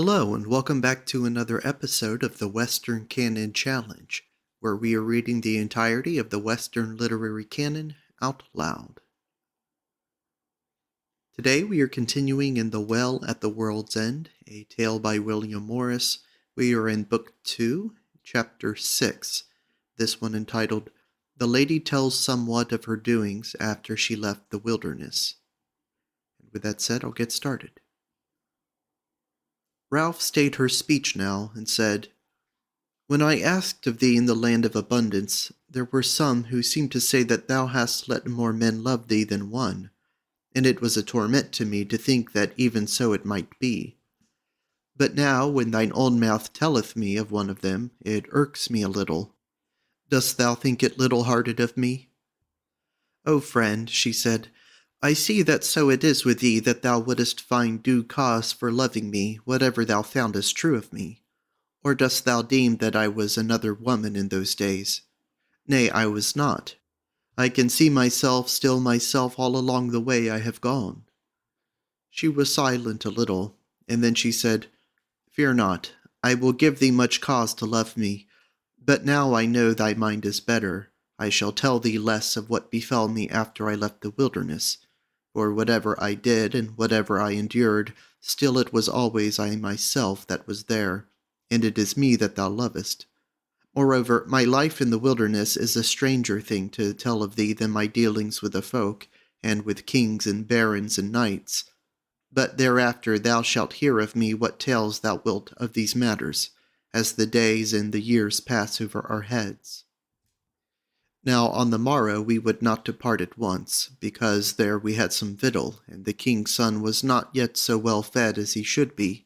Hello, and welcome back to another episode of the Western Canon Challenge, where we are reading the entirety of the Western literary canon out loud. Today we are continuing in The Well at the World's End, a tale by William Morris. We are in Book 2, Chapter 6, this one entitled, The Lady Tells Somewhat of Her Doings After She Left the Wilderness. And with that said, I'll get started. Ralph stayed her speech now, and said, When I asked of thee in the land of abundance, there were some who seemed to say that thou hast let more men love thee than one, and it was a torment to me to think that even so it might be. But now, when thine own mouth telleth me of one of them, it irks me a little. Dost thou think it little-hearted of me? O friend, she said, I see that so it is with thee that thou wouldest find due cause for loving me, whatever thou foundest true of me. Or dost thou deem that I was another woman in those days? Nay, I was not. I can see myself still myself all along the way I have gone. She was silent a little, and then she said, Fear not, I will give thee much cause to love me, but now I know thy mind is better, I shall tell thee less of what befell me after I left the wilderness. For whatever I did and whatever I endured, still it was always I myself that was there, and it is me that thou lovest. Moreover, my life in the wilderness is a stranger thing to tell of thee than my dealings with the folk, and with kings and barons and knights. But thereafter thou shalt hear of me what tales thou wilt of these matters, as the days and the years pass over our heads. Now on the morrow we would not depart at once, because there we had some victual, and the king's son was not yet so well fed as he should be.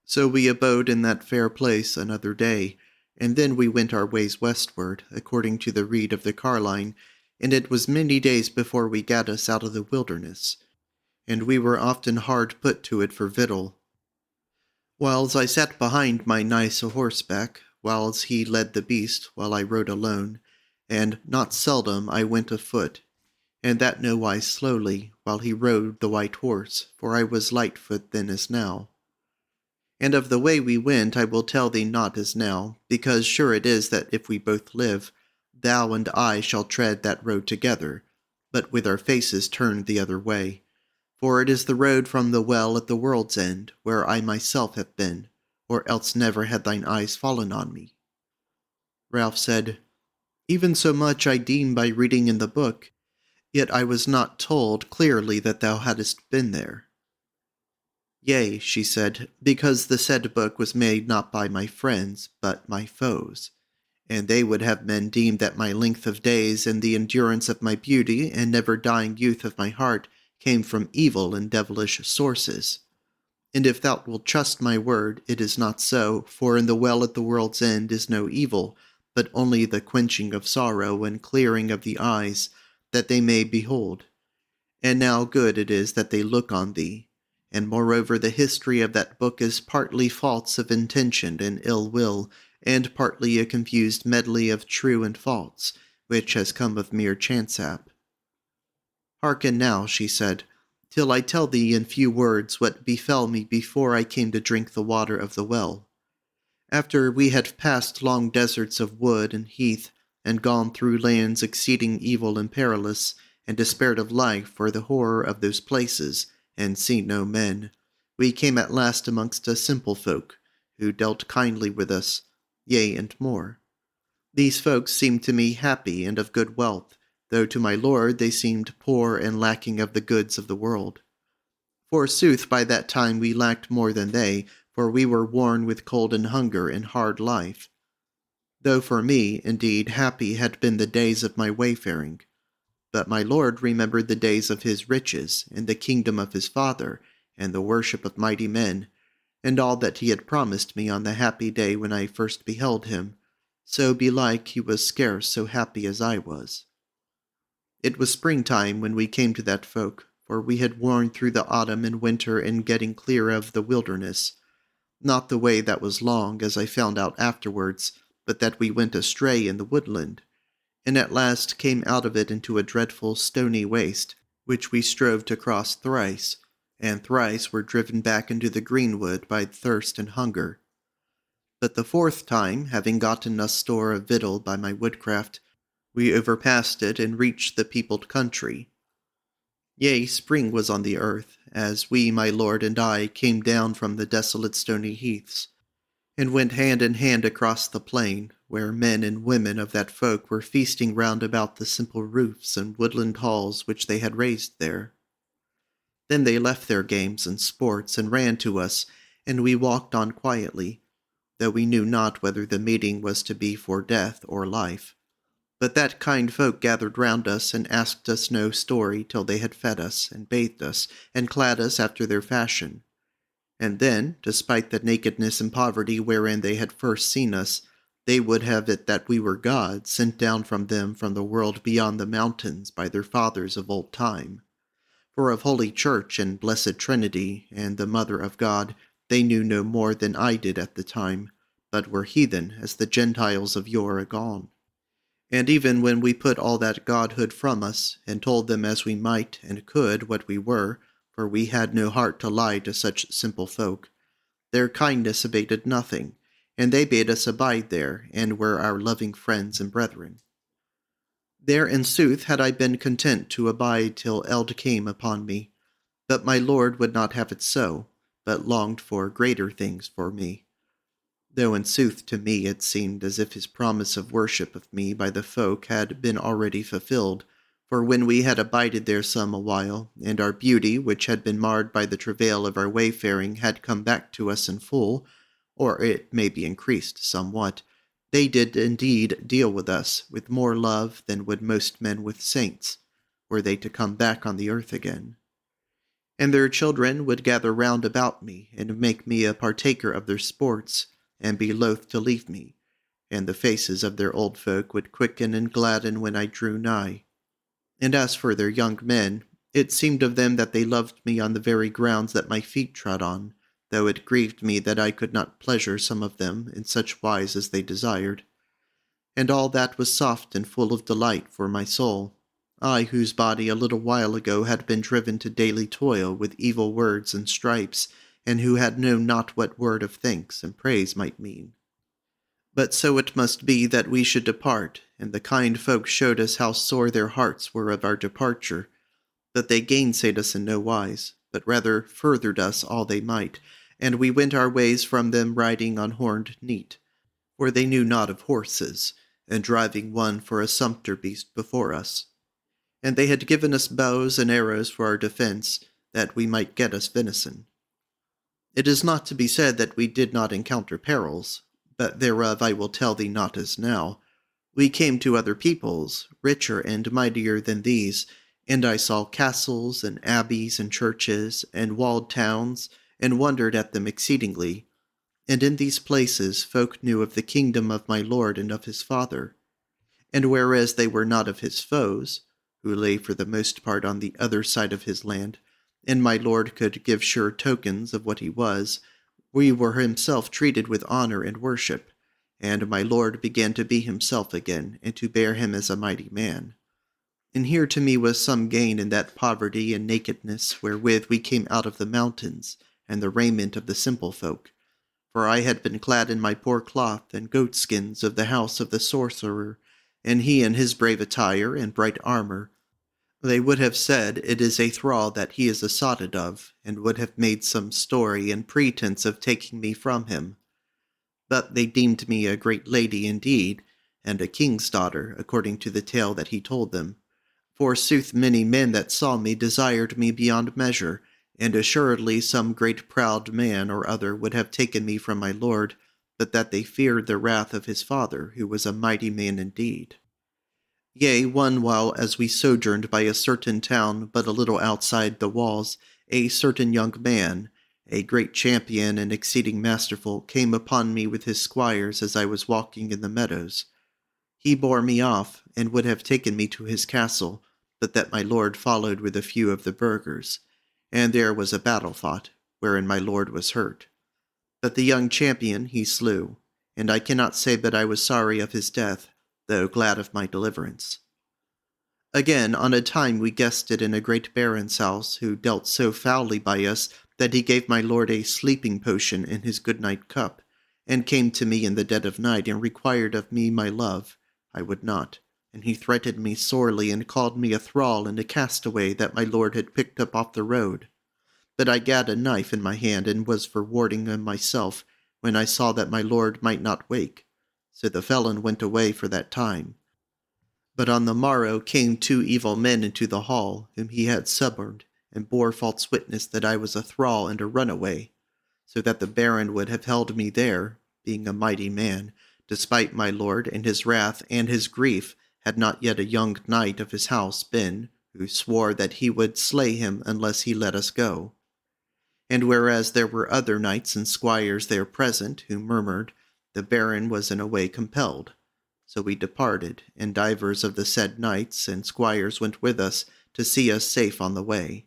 So we abode in that fair place another day, and then we went our ways westward, according to the rede of the carline, and it was many days before we gat us out of the wilderness, and we were often hard put to it for victual. Whiles I sat behind my nice a horseback, whiles he led the beast, while I rode alone, and not seldom I went afoot, and that nowise slowly, while he rode the white horse, for I was lightfoot then as now. And of the way we went I will tell thee not as now, because sure it is that if we both live, thou and I shall tread that road together, but with our faces turned the other way. For it is the road from the well at the world's end, where I myself have been, or else never had thine eyes fallen on me. Ralph said, Even so much I deem by reading in the book, yet I was not told clearly that thou hadst been there. Yea, she said, because the said book was made not by my friends, but my foes, and they would have men deem that my length of days and the endurance of my beauty and never-dying youth of my heart came from evil and devilish sources. And if thou wilt trust my word, it is not so, for in the well at the world's end is no evil, but only the quenching of sorrow and clearing of the eyes, that they may behold. And now good it is that they look on thee. And moreover the history of that book is partly false of intention and ill will, and partly a confused medley of true and false, which has come of mere chance-hap. Hearken now, she said, till I tell thee in few words what befell me before I came to drink the water of the well. After we had passed long deserts of wood and heath, and gone through lands exceeding evil and perilous, and despaired of life for the horror of those places, and seen no men, we came at last amongst a simple folk, who dealt kindly with us, yea, and more. These folks seemed to me happy and of good wealth, though to my lord they seemed poor and lacking of the goods of the world. Forsooth, by that time we lacked more than they, for we were worn with cold and hunger and hard life. Though for me, indeed, happy had been the days of my wayfaring. But my lord remembered the days of his riches, and the kingdom of his father, and the worship of mighty men, and all that he had promised me on the happy day when I first beheld him, so belike he was scarce so happy as I was. It was springtime when we came to that folk, for we had worn through the autumn and winter in getting clear of the wilderness, not the way that was long, as I found out afterwards, but that we went astray in the woodland, and at last came out of it into a dreadful stony waste, which we strove to cross thrice, and thrice were driven back into the greenwood by thirst and hunger. But the fourth time, having gotten us store of victual by my woodcraft, we overpassed it and reached the peopled country. Yea, spring was on the earth, as we, my lord and I, came down from the desolate stony heaths, and went hand in hand across the plain, where men and women of that folk were feasting round about the simple roofs and woodland halls which they had raised there. Then they left their games and sports and ran to us, and we walked on quietly, though we knew not whether the meeting was to be for death or life. But that kind folk gathered round us and asked us no story till they had fed us, and bathed us, and clad us after their fashion. And then, despite the nakedness and poverty wherein they had first seen us, they would have it that we were gods sent down from them from the world beyond the mountains by their fathers of old time. For of Holy Church and Blessed Trinity and the Mother of God they knew no more than I did at the time, but were heathen as the Gentiles of yore agone. And even when we put all that godhood from us, and told them as we might and could what we were, for we had no heart to lie to such simple folk, their kindness abated nothing, and they bade us abide there, and were our loving friends and brethren. There in sooth had I been content to abide till eld came upon me, but my lord would not have it so, but longed for greater things for me. Though in sooth to me it seemed as if his promise of worship of me by the folk had been already fulfilled, for when we had abided there some a while, and our beauty, which had been marred by the travail of our wayfaring, had come back to us in full, or it may be increased somewhat, they did indeed deal with us with more love than would most men with saints, were they to come back on the earth again. And their children would gather round about me, and make me a partaker of their sports, and be loath to leave me, and the faces of their old folk would quicken and gladden when I drew nigh. And as for their young men, it seemed of them that they loved me on the very grounds that my feet trod on, though it grieved me that I could not pleasure some of them in such wise as they desired. And all that was soft and full of delight for my soul, I whose body a little while ago had been driven to daily toil with evil words and stripes, and who had known not what word of thanks and praise might mean. But so it must be that we should depart, and the kind folk showed us how sore their hearts were of our departure, but they gainsaid us in no wise, but rather furthered us all they might, and we went our ways from them riding on horned neat, for they knew not of horses, and driving one for a sumpter beast before us. And they had given us bows and arrows for our defence, that we might get us venison. It is not to be said that we did not encounter perils, but thereof I will tell thee not as now. We came to other peoples, richer and mightier than these, and I saw castles and abbeys and churches and walled towns, and wondered at them exceedingly. And in these places folk knew of the kingdom of my lord and of his father. And whereas they were not of his foes, who lay for the most part on the other side of his land, and my lord could give sure tokens of what he was, we were himself treated with honor and worship, and my lord began to be himself again, and to bear him as a mighty man. And here to me was some gain in that poverty and nakedness wherewith we came out of the mountains, and the raiment of the simple folk. For I had been clad in my poor cloth and goatskins of the house of the sorcerer, and he in his brave attire and bright armor. They would have said it is a thrall that he is assotted of, and would have made some story and pretence of taking me from him. But they deemed me a great lady indeed, and a king's daughter, according to the tale that he told them. Forsooth many men that saw me desired me beyond measure, and assuredly some great proud man or other would have taken me from my lord, but that they feared the wrath of his father, who was a mighty man indeed. Yea, one while as we sojourned by a certain town but a little outside the walls, a certain young man, a great champion and exceeding masterful, came upon me with his squires as I was walking in the meadows. He bore me off, and would have taken me to his castle, but that my lord followed with a few of the burghers, and there was a battle fought, wherein my lord was hurt. But the young champion he slew, and I cannot say but I was sorry of his death, though glad of my deliverance. Again, on a time we guested in a great baron's house, who dealt so foully by us that he gave my lord a sleeping potion in his good-night cup, and came to me in the dead of night, and required of me my love. I would not, and he threatened me sorely, and called me a thrall and a castaway that my lord had picked up off the road. But I gat a knife in my hand, and was for warding him myself, when I saw that my lord might not wake. So the felon went away for that time. But on the morrow came two evil men into the hall, whom he had suborned, and bore false witness that I was a thrall and a runaway, so that the baron would have held me there, being a mighty man, despite my lord and his wrath and his grief, had not yet a young knight of his house been, who swore that he would slay him unless he let us go. And whereas there were other knights and squires there present, who murmured, the baron was in a way compelled. So we departed, and divers of the said knights and squires went with us, to see us safe on the way.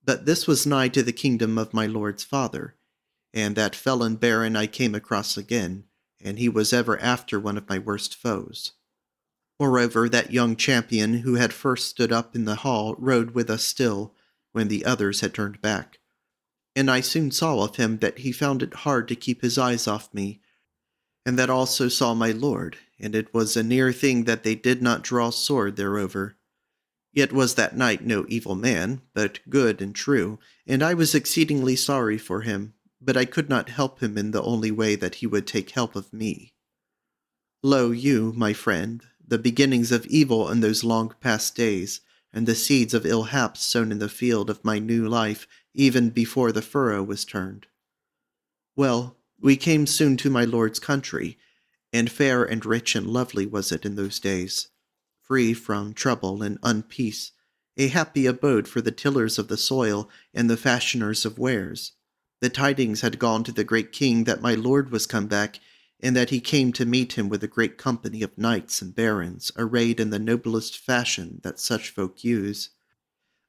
But this was nigh to the kingdom of my lord's father, and that felon baron I came across again, and he was ever after one of my worst foes. Moreover, that young champion who had first stood up in the hall rode with us still, when the others had turned back. And I soon saw of him that he found it hard to keep his eyes off me, and that also saw my lord, and it was a near thing that they did not draw sword thereover. Yet was that knight no evil man, but good and true, and I was exceedingly sorry for him, but I could not help him in the only way that he would take help of me. Lo you, my friend, the beginnings of evil in those long past days, and the seeds of ill haps sown in the field of my new life, even before the furrow was turned. Well, we came soon to my lord's country, and fair and rich and lovely was it in those days, free from trouble and unpeace, a happy abode for the tillers of the soil and the fashioners of wares. The tidings had gone to the great king that my lord was come back, and that he came to meet him with a great company of knights and barons, arrayed in the noblest fashion that such folk use.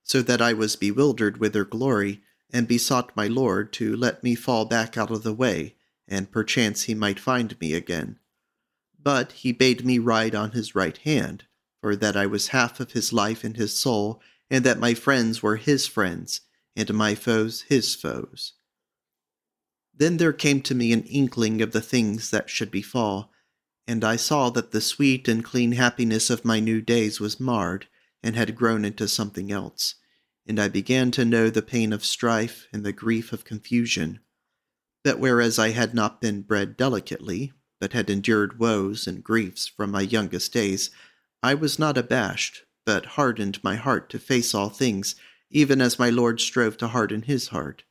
So that I was bewildered with their glory, and besought my lord to let me fall back out of the way, and perchance he might find me again. But he bade me ride on his right hand, for that I was half of his life and his soul, and that my friends were his friends, and my foes his foes. Then there came to me an inkling of the things that should befall, and I saw that the sweet and clean happiness of my new days was marred, and had grown into something else, and I began to know the pain of strife and the grief of confusion. That whereas I had not been bred delicately, but had endured woes and griefs from my youngest days, I was not abashed, but hardened my heart to face all things, even as my lord strove to harden his heart.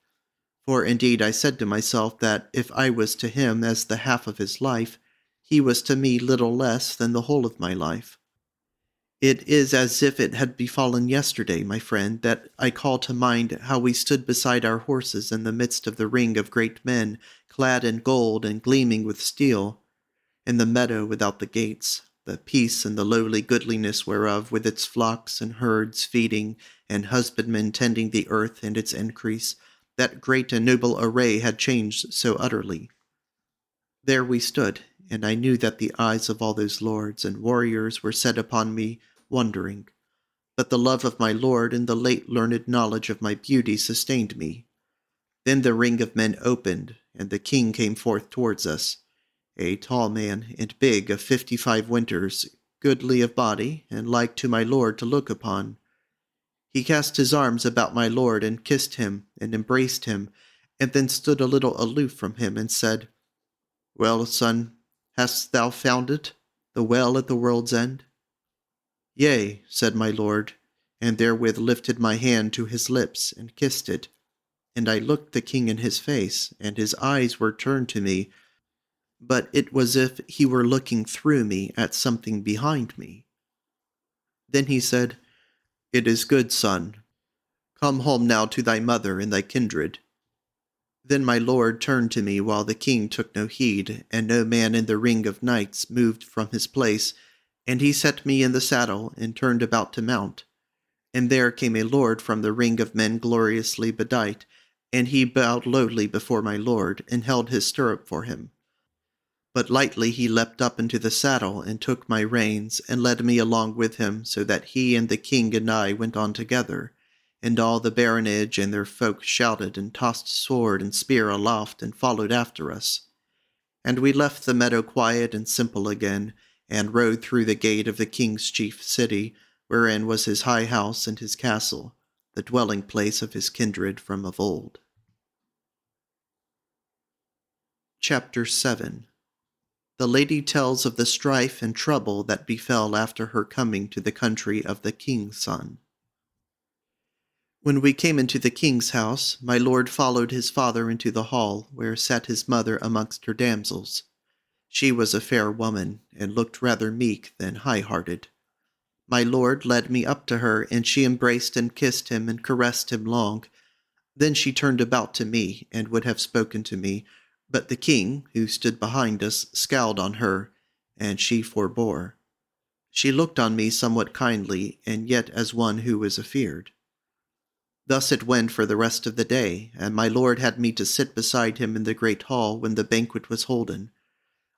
For indeed I said to myself that if I was to him as the half of his life, he was to me little less than the whole of my life. It is as if it had befallen yesterday, my friend, that I call to mind how we stood beside our horses in the midst of the ring of great men, clad in gold and gleaming with steel, in the meadow without the gates, the peace and the lowly goodliness whereof, with its flocks and herds feeding, and husbandmen tending the earth and its increase, that great and noble array had changed so utterly. There we stood, and I knew that the eyes of all those lords and warriors were set upon me, wondering. But the love of my lord and the late learned knowledge of my beauty sustained me. Then the ring of men opened, and the king came forth towards us, a tall man and big of 55 winters, goodly of body, and like to my lord to look upon. He cast his arms about my lord, and kissed him, and embraced him, and then stood a little aloof from him, and said, Well, son, hast thou found it, the well at the world's end? Yea, said my lord, and therewith lifted my hand to his lips, and kissed it. And I looked the king in his face, and his eyes were turned to me, but it was as if he were looking through me at something behind me. Then he said, It is good, son. Come home now to thy mother and thy kindred. Then my lord turned to me, while the king took no heed, and no man in the ring of knights moved from his place, and he set me in the saddle, and turned about to mount. And there came a lord from the ring of men gloriously bedight, and he bowed lowly before my lord, and held his stirrup for him. But lightly he leapt up into the saddle, and took my reins, and led me along with him, so that he and the king and I went on together. And all the baronage and their folk shouted, and tossed sword and spear aloft, and followed after us. And we left the meadow quiet and simple again, and rode through the gate of the king's chief city, wherein was his high house and his castle, the dwelling place of his kindred from of old. Chapter 7. The lady tells of the strife and trouble that befell after her coming to the country of the king's son. When we came into the king's house, my lord followed his father into the hall, where sat his mother amongst her damsels. She was a fair woman, and looked rather meek than high-hearted. My lord led me up to her, and she embraced and kissed him and caressed him long. Then she turned about to me, and would have spoken to me, but the king, who stood behind us, scowled on her, and she forbore. She looked on me somewhat kindly, and yet as one who was afeard. Thus it went for the rest of the day, and my lord had me to sit beside him in the great hall when the banquet was holden.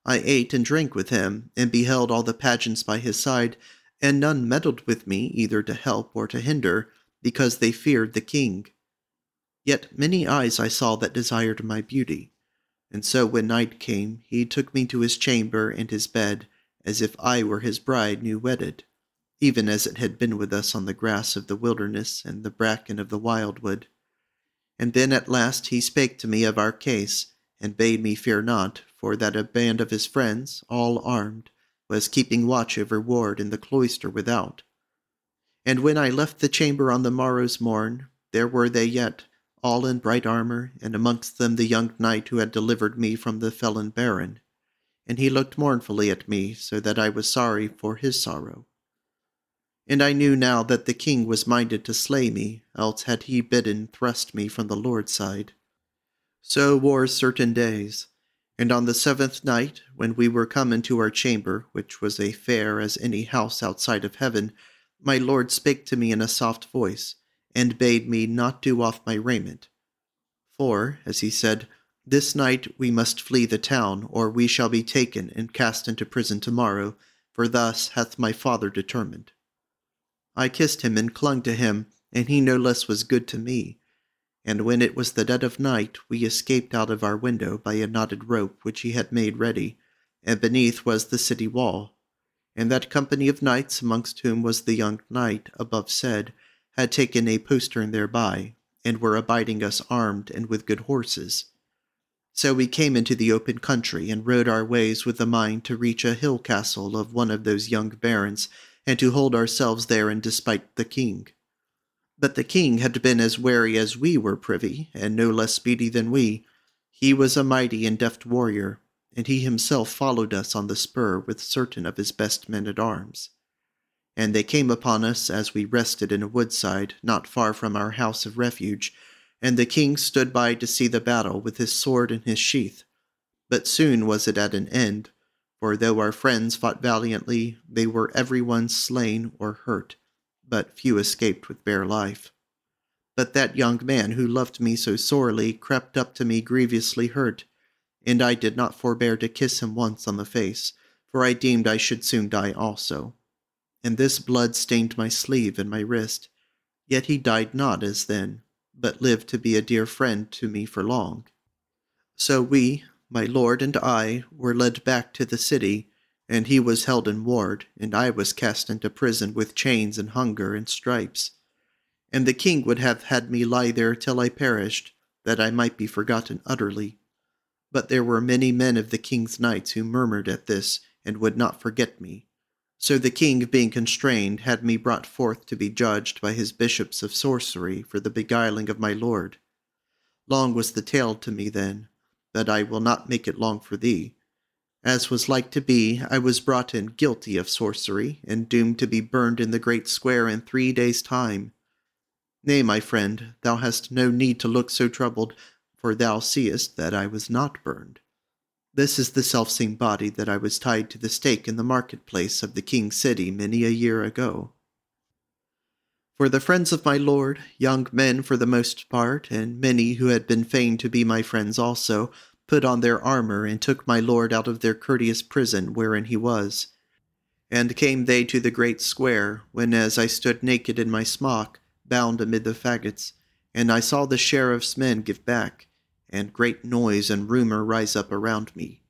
I ate and drank with him, and beheld all the pageants by his side, and none meddled with me either to help or to hinder, because they feared the king. Yet many eyes I saw that desired my beauty. And so when night came, he took me to his chamber and his bed, as if I were his bride new wedded, even as it had been with us on the grass of the wilderness and the bracken of the wildwood. And then at last he spake to me of our case, and bade me fear not, for that a band of his friends, all armed, was keeping watch over ward in the cloister without. And when I left the chamber on the morrow's morn, there were they yet, all in bright armour, and amongst them the young knight who had delivered me from the felon baron. And he looked mournfully at me, so that I was sorry for his sorrow. And I knew now that the king was minded to slay me, else had he bidden thrust me from the Lord's side. So wore certain days, and on the 7th night, when we were come into our chamber, which was as fair as any house outside of heaven, my lord spake to me in a soft voice, and bade me not do off my raiment. For, as he said, this night we must flee the town, or we shall be taken and cast into prison tomorrow, for thus hath my father determined. I kissed him and clung to him, and he no less was good to me. And when it was the dead of night, we escaped out of our window by a knotted rope which he had made ready, and beneath was the city wall. And that company of knights, amongst whom was the young knight above said, had taken a postern thereby, and were abiding us armed and with good horses. So we came into the open country, and rode our ways with the mind to reach a hill castle of one of those young barons, and to hold ourselves there in despite the king. But the king had been as wary as we were privy, and no less speedy than we. He was a mighty and deft warrior, and he himself followed us on the spur with certain of his best men-at-arms. And they came upon us as we rested in a woodside, not far from our house of refuge, and the king stood by to see the battle with his sword in his sheath. But soon was it at an end, for though our friends fought valiantly, they were every one slain or hurt, but few escaped with bare life. But that young man who loved me so sorely crept up to me grievously hurt, and I did not forbear to kiss him once on the face, for I deemed I should soon die also. And this blood stained my sleeve and my wrist. Yet he died not as then, but lived to be a dear friend to me for long. So we, my lord and I, were led back to the city, and he was held in ward, and I was cast into prison with chains and hunger and stripes. And the king would have had me lie there till I perished, that I might be forgotten utterly. But there were many men of the king's knights who murmured at this, and would not forget me. So the king, being constrained, had me brought forth to be judged by his bishops of sorcery for the beguiling of my lord. Long was the tale to me then, but I will not make it long for thee. As was like to be, I was brought in guilty of sorcery, and doomed to be burned in the great square in 3 days' time. Nay, my friend, thou hast no need to look so troubled, for thou seest that I was not burned. This is the selfsame body that I was tied to the stake in the marketplace of the king's city many a year ago. For the friends of my lord, young men for the most part, and many who had been fain to be my friends also, put on their armor, and took my lord out of their courteous prison wherein he was. And came they to the great square, when as I stood naked in my smock, bound amid the faggots, and I saw the sheriff's men give back, and great noise and rumour rise up around me.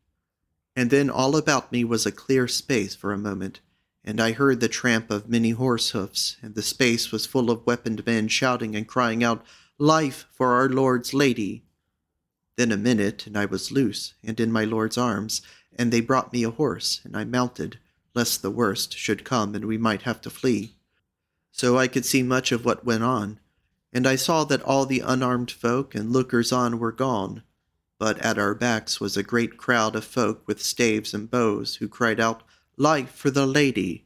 And then all about me was a clear space for a moment, and I heard the tramp of many horse hoofs, and the space was full of weaponed men shouting and crying out, "Life for our Lord's Lady!" Then a minute, and I was loose, and in my lord's arms, and they brought me a horse, and I mounted, lest the worst should come and we might have to flee. So I could see much of what went on, and I saw that all the unarmed folk and lookers-on were gone, but at our backs was a great crowd of folk with staves and bows, who cried out, "Life for the lady!"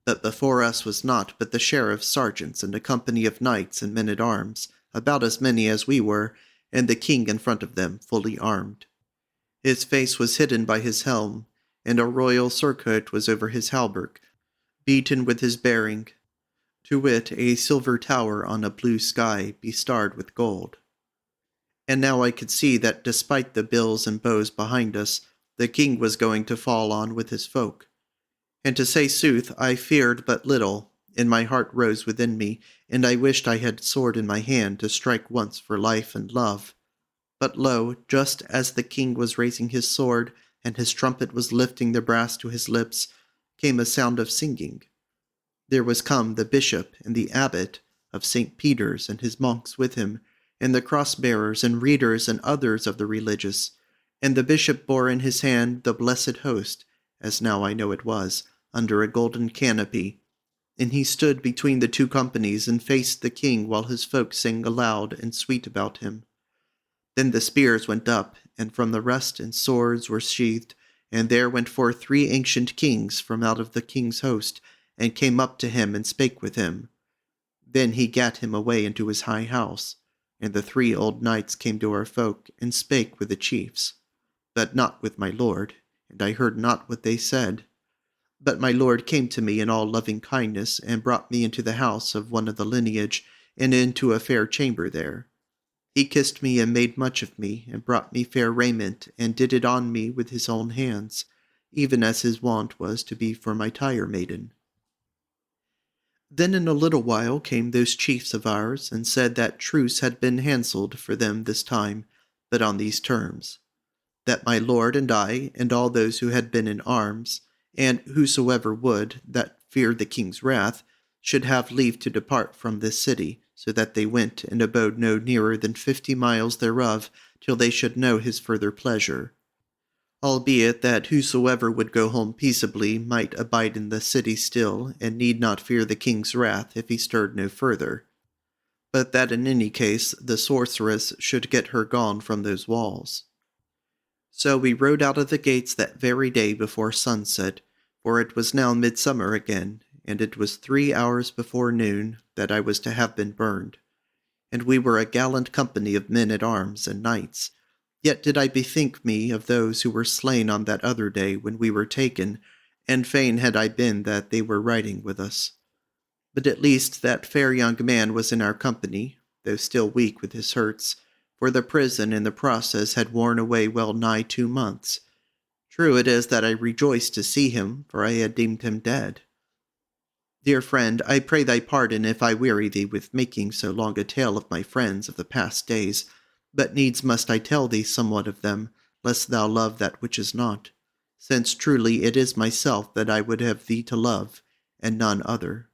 But before us was naught but the sheriff's sergeants and a company of knights and men-at-arms, about as many as we were, and the king in front of them, fully armed. His face was hidden by his helm, and a royal surcoat was over his hauberk, beaten with his bearing, to wit, a silver tower on a blue sky bestarred with gold. And now I could see that despite the bills and bows behind us, the king was going to fall on with his folk. And to say sooth, I feared but little, and my heart rose within me, and I wished I had sword in my hand to strike once for life and love. But lo, just as the king was raising his sword, and his trumpet was lifting the brass to his lips, came a sound of singing. There was come the bishop and the abbot of St. Peter's and his monks with him, and the cross-bearers and readers and others of the religious. And the bishop bore in his hand the blessed host, as now I know it was, under a golden canopy. And he stood between the two companies and faced the king while his folk sang aloud and sweet about him. Then the spears went up, and from the rest and swords were sheathed, and there went forth 3 ancient kings from out of the king's host, and came up to him and spake with him. Then he gat him away into his high house, and the 3 old knights came to our folk, and spake with the chiefs, but not with my lord, and I heard not what they said. But my lord came to me in all loving kindness, and brought me into the house of one of the lineage, and into a fair chamber there. He kissed me and made much of me, and brought me fair raiment, and did it on me with his own hands, even as his wont was to be for my tire maiden. Then in a little while came those chiefs of ours, and said that truce had been hanselled for them this time, but on these terms, that my lord and I, and all those who had been in arms, and whosoever would, that feared the king's wrath, should have leave to depart from this city, so that they went and abode no nearer than 50 miles thereof, till they should know his further pleasure. Albeit that whosoever would go home peaceably might abide in the city still, and need not fear the king's wrath if he stirred no further. But that in any case the sorceress should get her gone from those walls. So we rode out of the gates that very day before sunset, for it was now midsummer again, and it was 3 hours before noon that I was to have been burned. And we were a gallant company of men-at-arms and knights. Yet did I bethink me of those who were slain on that other day when we were taken, and fain had I been that they were riding with us. But at least that fair young man was in our company, though still weak with his hurts, for the prison in the process had worn away well nigh 2 months. True it is that I rejoiced to see him, for I had deemed him dead. Dear friend, I pray thy pardon if I weary thee with making so long a tale of my friends of the past days, but needs must I tell thee somewhat of them, lest thou love that which is not, since truly it is myself that I would have thee to love, and none other.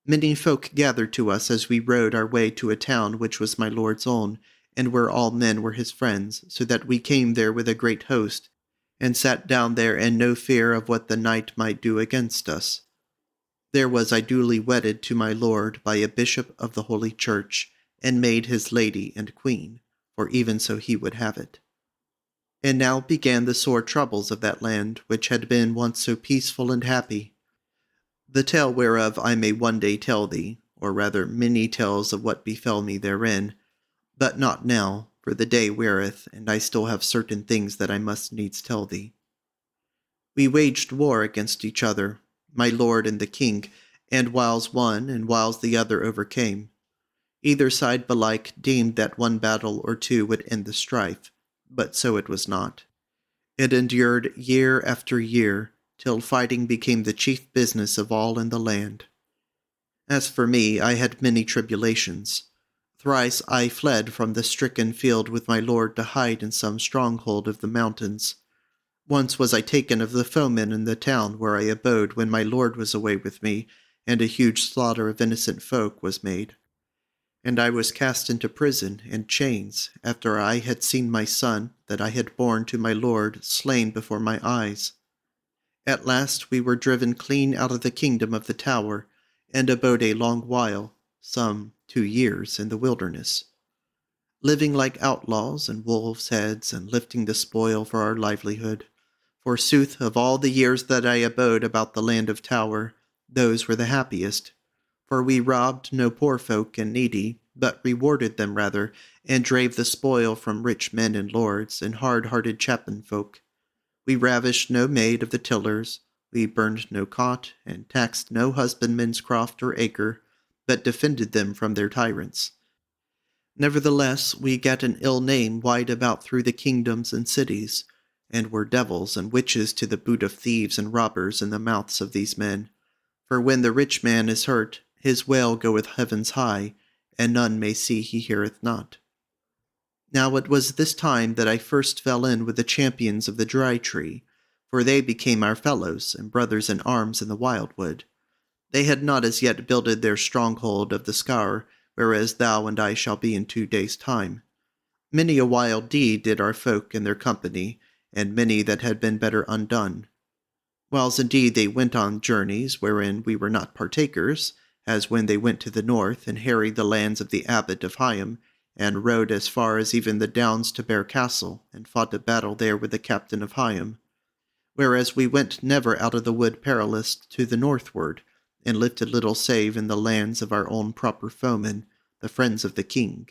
Many folk gathered to us as we rode our way to a town which was my lord's own, and where all men were his friends, so that we came there with a great host, and sat down there in no fear of what the night might do against us. There was I duly wedded to my lord by a bishop of the Holy Church, and made his lady and queen, for even so he would have it. And now began the sore troubles of that land, which had been once so peaceful and happy, the tale whereof I may one day tell thee, or rather many tales of what befell me therein, but not now, for the day weareth, and I still have certain things that I must needs tell thee. We waged war against each other, my lord and the king, and whiles one and whiles the other overcame. Either side belike deemed that one battle or two would end the strife, but so it was not. It endured year after year, till fighting became the chief business of all in the land. As for me, I had many tribulations. Thrice I fled from the stricken field with my lord to hide in some stronghold of the mountains. Once was I taken of the foemen in the town where I abode when my lord was away with me, and a huge slaughter of innocent folk was made. And I was cast into prison and chains, after I had seen my son, that I had borne to my lord, slain before my eyes. At last we were driven clean out of the kingdom of the tower, and abode a long while, some 2 years, in the wilderness, living like outlaws and wolves' heads, and lifting the spoil for our livelihood. Forsooth, of all the years that I abode about the land of Tower, those were the happiest. For we robbed no poor folk and needy, but rewarded them rather, and drave the spoil from rich men and lords, and hard-hearted chapmen folk. We ravished no maid of the tillers, we burned no cot, and taxed no husbandman's croft or acre, but defended them from their tyrants. Nevertheless, we gat an ill name wide about through the kingdoms and cities, and were devils and witches to the boot of thieves and robbers in the mouths of these men. For when the rich man is hurt, his wail goeth heavens high, and none may see he heareth not. Now it was this time that I first fell in with the champions of the Dry Tree, for they became our fellows and brothers in arms in the wildwood. They had not as yet builded their stronghold of the Scaur, whereas thou and I shall be in 2 days' time. Many a wild deed did our folk in their company, and many that had been better undone. Whiles indeed they went on journeys wherein we were not partakers, as when they went to the north and harried the lands of the abbot of Higham, and rode as far as even the downs to Bear Castle, and fought a battle there with the captain of Higham. Whereas we went never out of the Wood Perilous to the northward, and lifted little save in the lands of our own proper foemen, the friends of the king.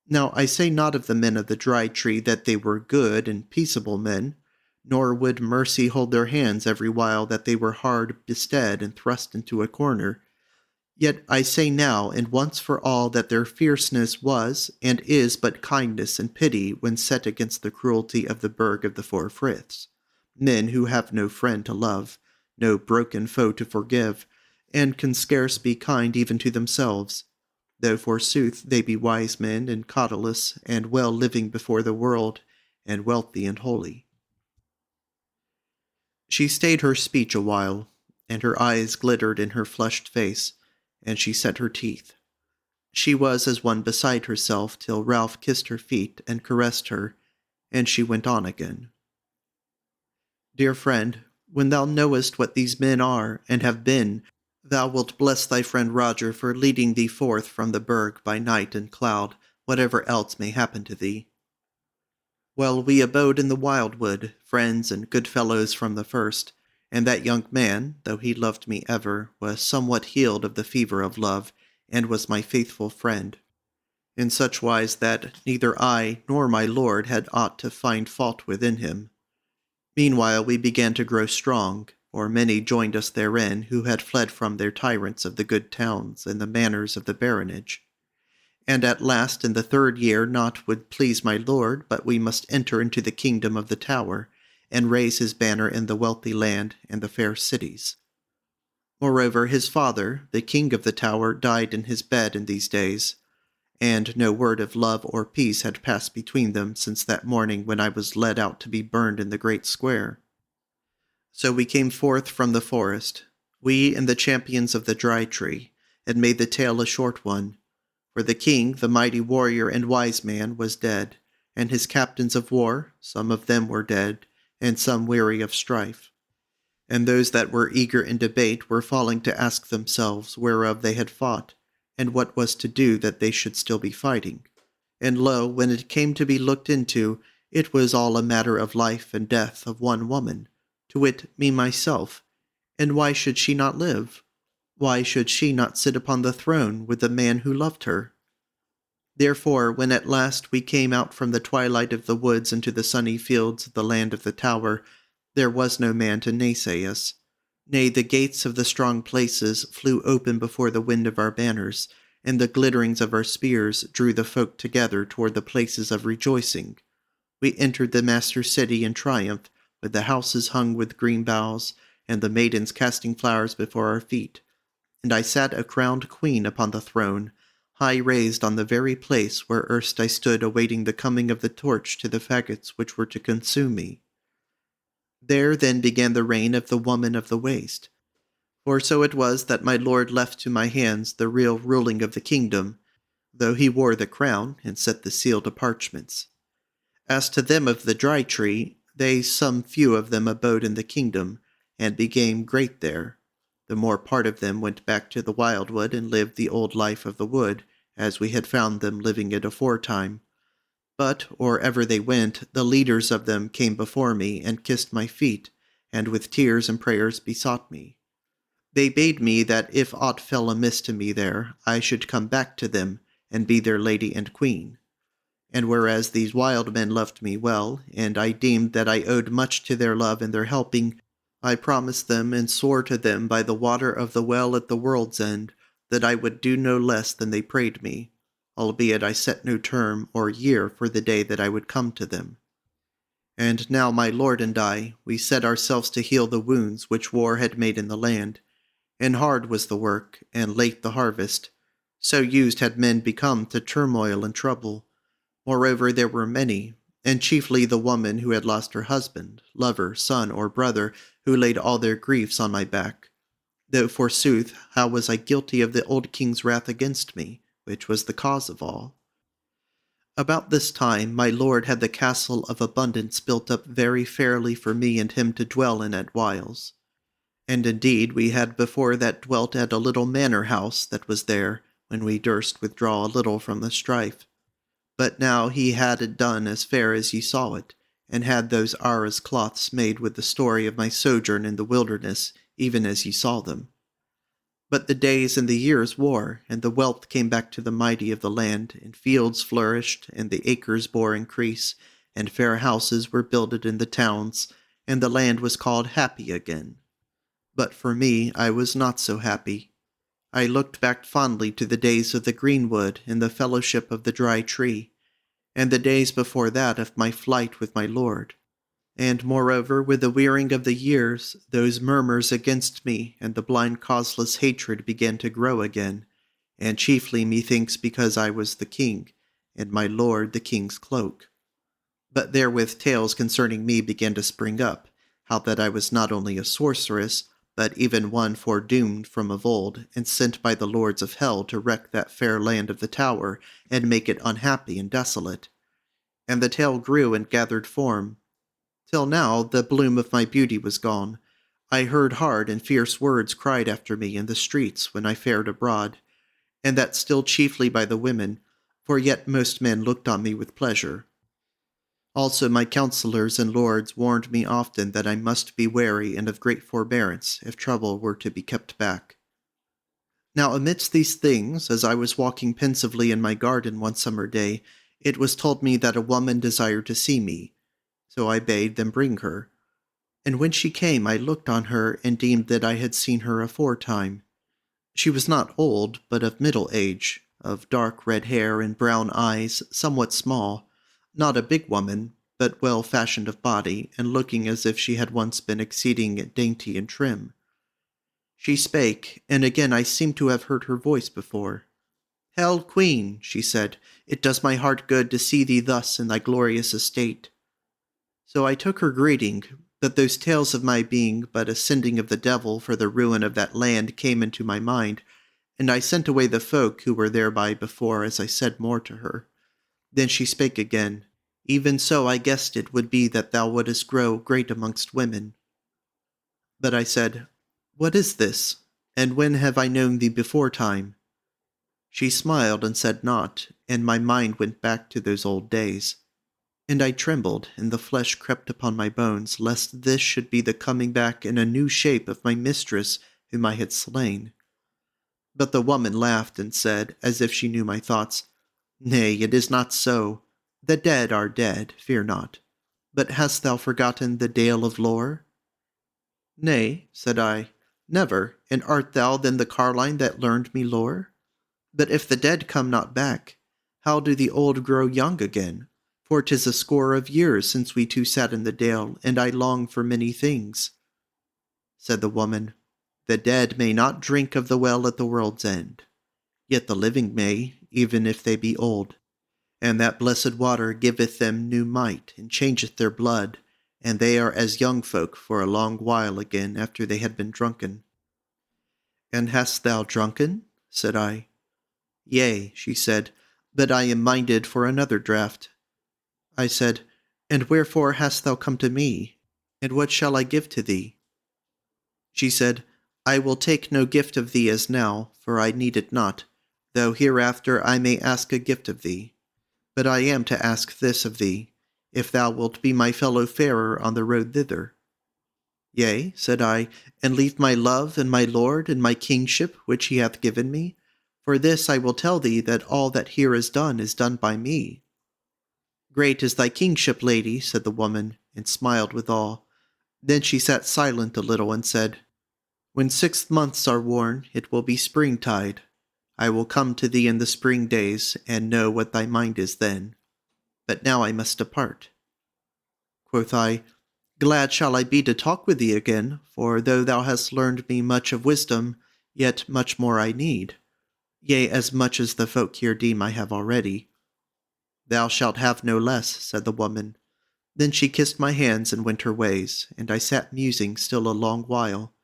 Now I say not of the men of the Dry Tree that they were good and peaceable men, nor would mercy hold their hands every while that they were hard bestead and thrust into a corner. Yet I say now and once for all that their fierceness was and is but kindness and pity when set against the cruelty of the Burg of the Four Friths, men who have no friend to love, no broken foe to forgive, and can scarce be kind even to themselves, though forsooth they be wise men and cautelous and well living before the world, and wealthy and holy. She stayed her speech a while, and her eyes glittered in her flushed face, and she set her teeth. She was as one beside herself till Ralph kissed her feet and caressed her, and she went on again. Dear friend, when thou knowest what these men are and have been, thou wilt bless thy friend Roger for leading thee forth from the burg by night and cloud, whatever else may happen to thee. Well, we abode in the wildwood, friends and good fellows from the first, and that young man, though he loved me ever, was somewhat healed of the fever of love, and was my faithful friend, in such wise that neither I nor my lord had aught to find fault within him. Meanwhile we began to grow strong, for many joined us therein who had fled from their tyrants of the good towns and the manors of the baronage. And at last in the 3rd year naught would please my lord, but we must enter into the kingdom of the Tower, and raise his banner in the wealthy land and the fair cities. Moreover, his father, the king of the Tower, died in his bed in these days, and no word of love or peace had passed between them since that morning when I was led out to be burned in the great square. So we came forth from the forest, we and the champions of the Dry Tree, and made the tale a short one. For the king, the mighty warrior and wise man, was dead, and his captains of war, some of them were dead, and some weary of strife. And those that were eager in debate were falling to ask themselves whereof they had fought, and what was to do that they should still be fighting. And lo, when it came to be looked into, it was all a matter of life and death of one woman, to wit, me myself. And why should she not live? Why should she not sit upon the throne with the man who loved her? Therefore, when at last we came out from the twilight of the woods into the sunny fields of the land of the Tower, there was no man to naysay us. Nay, the gates of the strong places flew open before the wind of our banners, and the glitterings of our spears drew the folk together toward the places of rejoicing. we entered the master city in triumph, with the houses hung with green boughs, and the maidens casting flowers before our feet. And I sat a crowned queen upon the throne, high raised on the very place where erst I stood awaiting the coming of the torch to the faggots which were to consume me. There then began the reign of the woman of the waste. For so it was that my lord left to my hands the real ruling of the kingdom, though he wore the crown and set the seal to parchments. As to them of the dry tree, they some few of them abode in the kingdom, and became great there. The more part of them went back to the wildwood and lived the old life of the wood, as we had found them living it aforetime. But, or ever they went, the leaders of them came before me, and kissed my feet, and with tears and prayers besought me. They bade me that if aught fell amiss to me there, I should come back to them, and be their lady and queen. And whereas these wild men loved me well, and I deemed that I owed much to their love and their helping, I promised them and swore to them by the water of the well at the world's end, that I would do no less than they prayed me, albeit I set no term or year for the day that I would come to them. And now my lord and I, we set ourselves to heal the wounds which war had made in the land, and hard was the work, and late the harvest. So used had men become to turmoil and trouble. Moreover, there were many, and chiefly the woman who had lost her husband, lover, son, or brother, who laid all their griefs on my back. Though, forsooth, how was I guilty of the old king's wrath against me, which was the cause of all? About this time my lord had the castle of abundance built up very fairly for me and him to dwell in at whiles. And indeed we had before that dwelt at a little manor house that was there, when we durst withdraw a little from the strife. But now he had it done as fair as ye saw it, and had those arras cloths made with the story of my sojourn in the wilderness, even as ye saw them. But the days and the years wore, and the wealth came back to the mighty of the land, and fields flourished, and the acres bore increase, and fair houses were builded in the towns, and the land was called happy again. But for me, I was not so happy. I looked back fondly to the days of the greenwood and the fellowship of the dry tree, and the days before that of my flight with my lord. And moreover, with the wearing of the years, those murmurs against me and the blind causeless hatred began to grow again, and chiefly methinks because I was the king, and my lord the king's cloak. But therewith tales concerning me began to spring up, how that I was not only a sorceress, but even one foredoomed from of old, and sent by the lords of hell to wreck that fair land of the tower, and make it unhappy and desolate. And the tale grew and gathered form, till now the bloom of my beauty was gone. I heard hard and fierce words cried after me in the streets when I fared abroad, and that still chiefly by the women, for yet most men looked on me with pleasure. Also my counselors and lords warned me often that I must be wary and of great forbearance if trouble were to be kept back. Now amidst these things, as I was walking pensively in my garden one summer day, it was told me that a woman desired to see me. So I bade them bring her. And when she came, I looked on her and deemed that I had seen her aforetime. She was not old, but of middle age, of dark red hair and brown eyes, somewhat small, not a big woman, but well-fashioned of body, and looking as if she had once been exceeding dainty and trim. She spake, and again I seemed to have heard her voice before. "Hail, Queen," she said, "it does my heart good to see thee thus in thy glorious estate." So I took her greeting, but those tales of my being but a sending of the devil for the ruin of that land came into my mind, and I sent away the folk who were thereby before as I said more to her. Then she spake again, "Even so I guessed it would be that thou wouldest grow great amongst women." But I said, "What is this? And when have I known thee beforetime?" She smiled and said naught, and my mind went back to those old days. And I trembled, and the flesh crept upon my bones, lest this should be the coming back in a new shape of my mistress whom I had slain. But the woman laughed and said, as if she knew my thoughts, "Nay, it is not so. The dead are dead, fear not. But hast thou forgotten the Dale of Lore?" "Nay," said I, "never, and art thou then the carline that learned me lore? But if the dead come not back, how do the old grow young again? For 'tis a score of years since we two sat in the dale, and I long for many things. Said the woman, The dead may not drink of the well at the world's end, yet the living may, even if they be old. And that blessed water giveth them new might, and changeth their blood, and they are as young folk for a long while again after they had been drunken. And hast thou drunken? Said I. Yea, she said, but I am minded for another draught. I said, And wherefore hast thou come to me? And what shall I give to thee? She said, I will take no gift of thee as now, for I need it not, though hereafter I may ask a gift of thee. But I am to ask this of thee, if thou wilt be my fellow farer on the road thither. Yea, said I, and leave my love and my lord and my kingship which he hath given me. For this I will tell thee that all that here is done by me. Great is thy kingship, lady, said the woman, and smiled withal. Then she sat silent a little, and said, When 6 months are worn, it will be springtide. I will come to thee in the spring days, and know what thy mind is then. But now I must depart. Quoth I, Glad shall I be to talk with thee again, for though thou hast learned me much of wisdom, yet much more I need. Yea, as much as the folk here deem I have already. Thou shalt have no less, said the woman. Then she kissed my hands and went her ways, and I sat musing still a long while.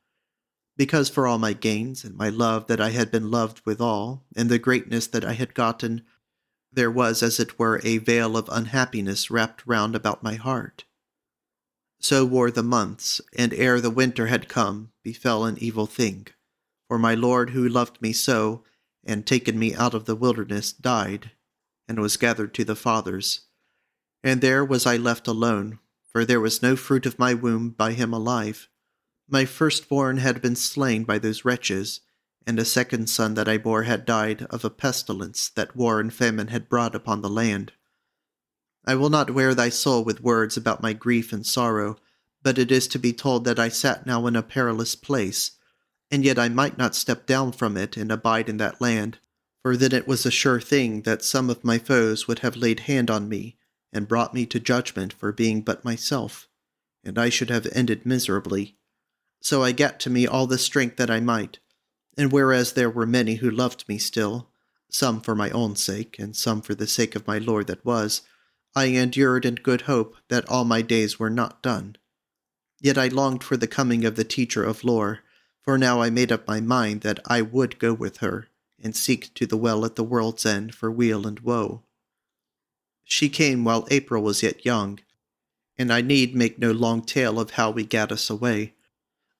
Because for all my gains, and my love that I had been loved withal, and the greatness that I had gotten, there was as it were a veil of unhappiness wrapped round about my heart. So wore the months, and ere the winter had come, befell an evil thing. For my lord who loved me so, and taken me out of the wilderness, died, and was gathered to the fathers. And there was I left alone, for there was no fruit of my womb by him alive. My firstborn had been slain by those wretches, and a second son that I bore had died of a pestilence that war and famine had brought upon the land. I will not wear thy soul with words about my grief and sorrow, but it is to be told that I sat now in a perilous place, and yet I might not step down from it and abide in that land, for then it was a sure thing that some of my foes would have laid hand on me, and brought me to judgment for being but myself, and I should have ended miserably. So I gat to me all the strength that I might, and whereas there were many who loved me still, some for my own sake, and some for the sake of my Lord that was, I endured in good hope that all my days were not done. Yet I longed for the coming of the teacher of lore, for now I made up my mind that I would go with her, and seek to the well at the world's end for weal and woe. She came while April was yet young, and I need make no long tale of how we gat us away.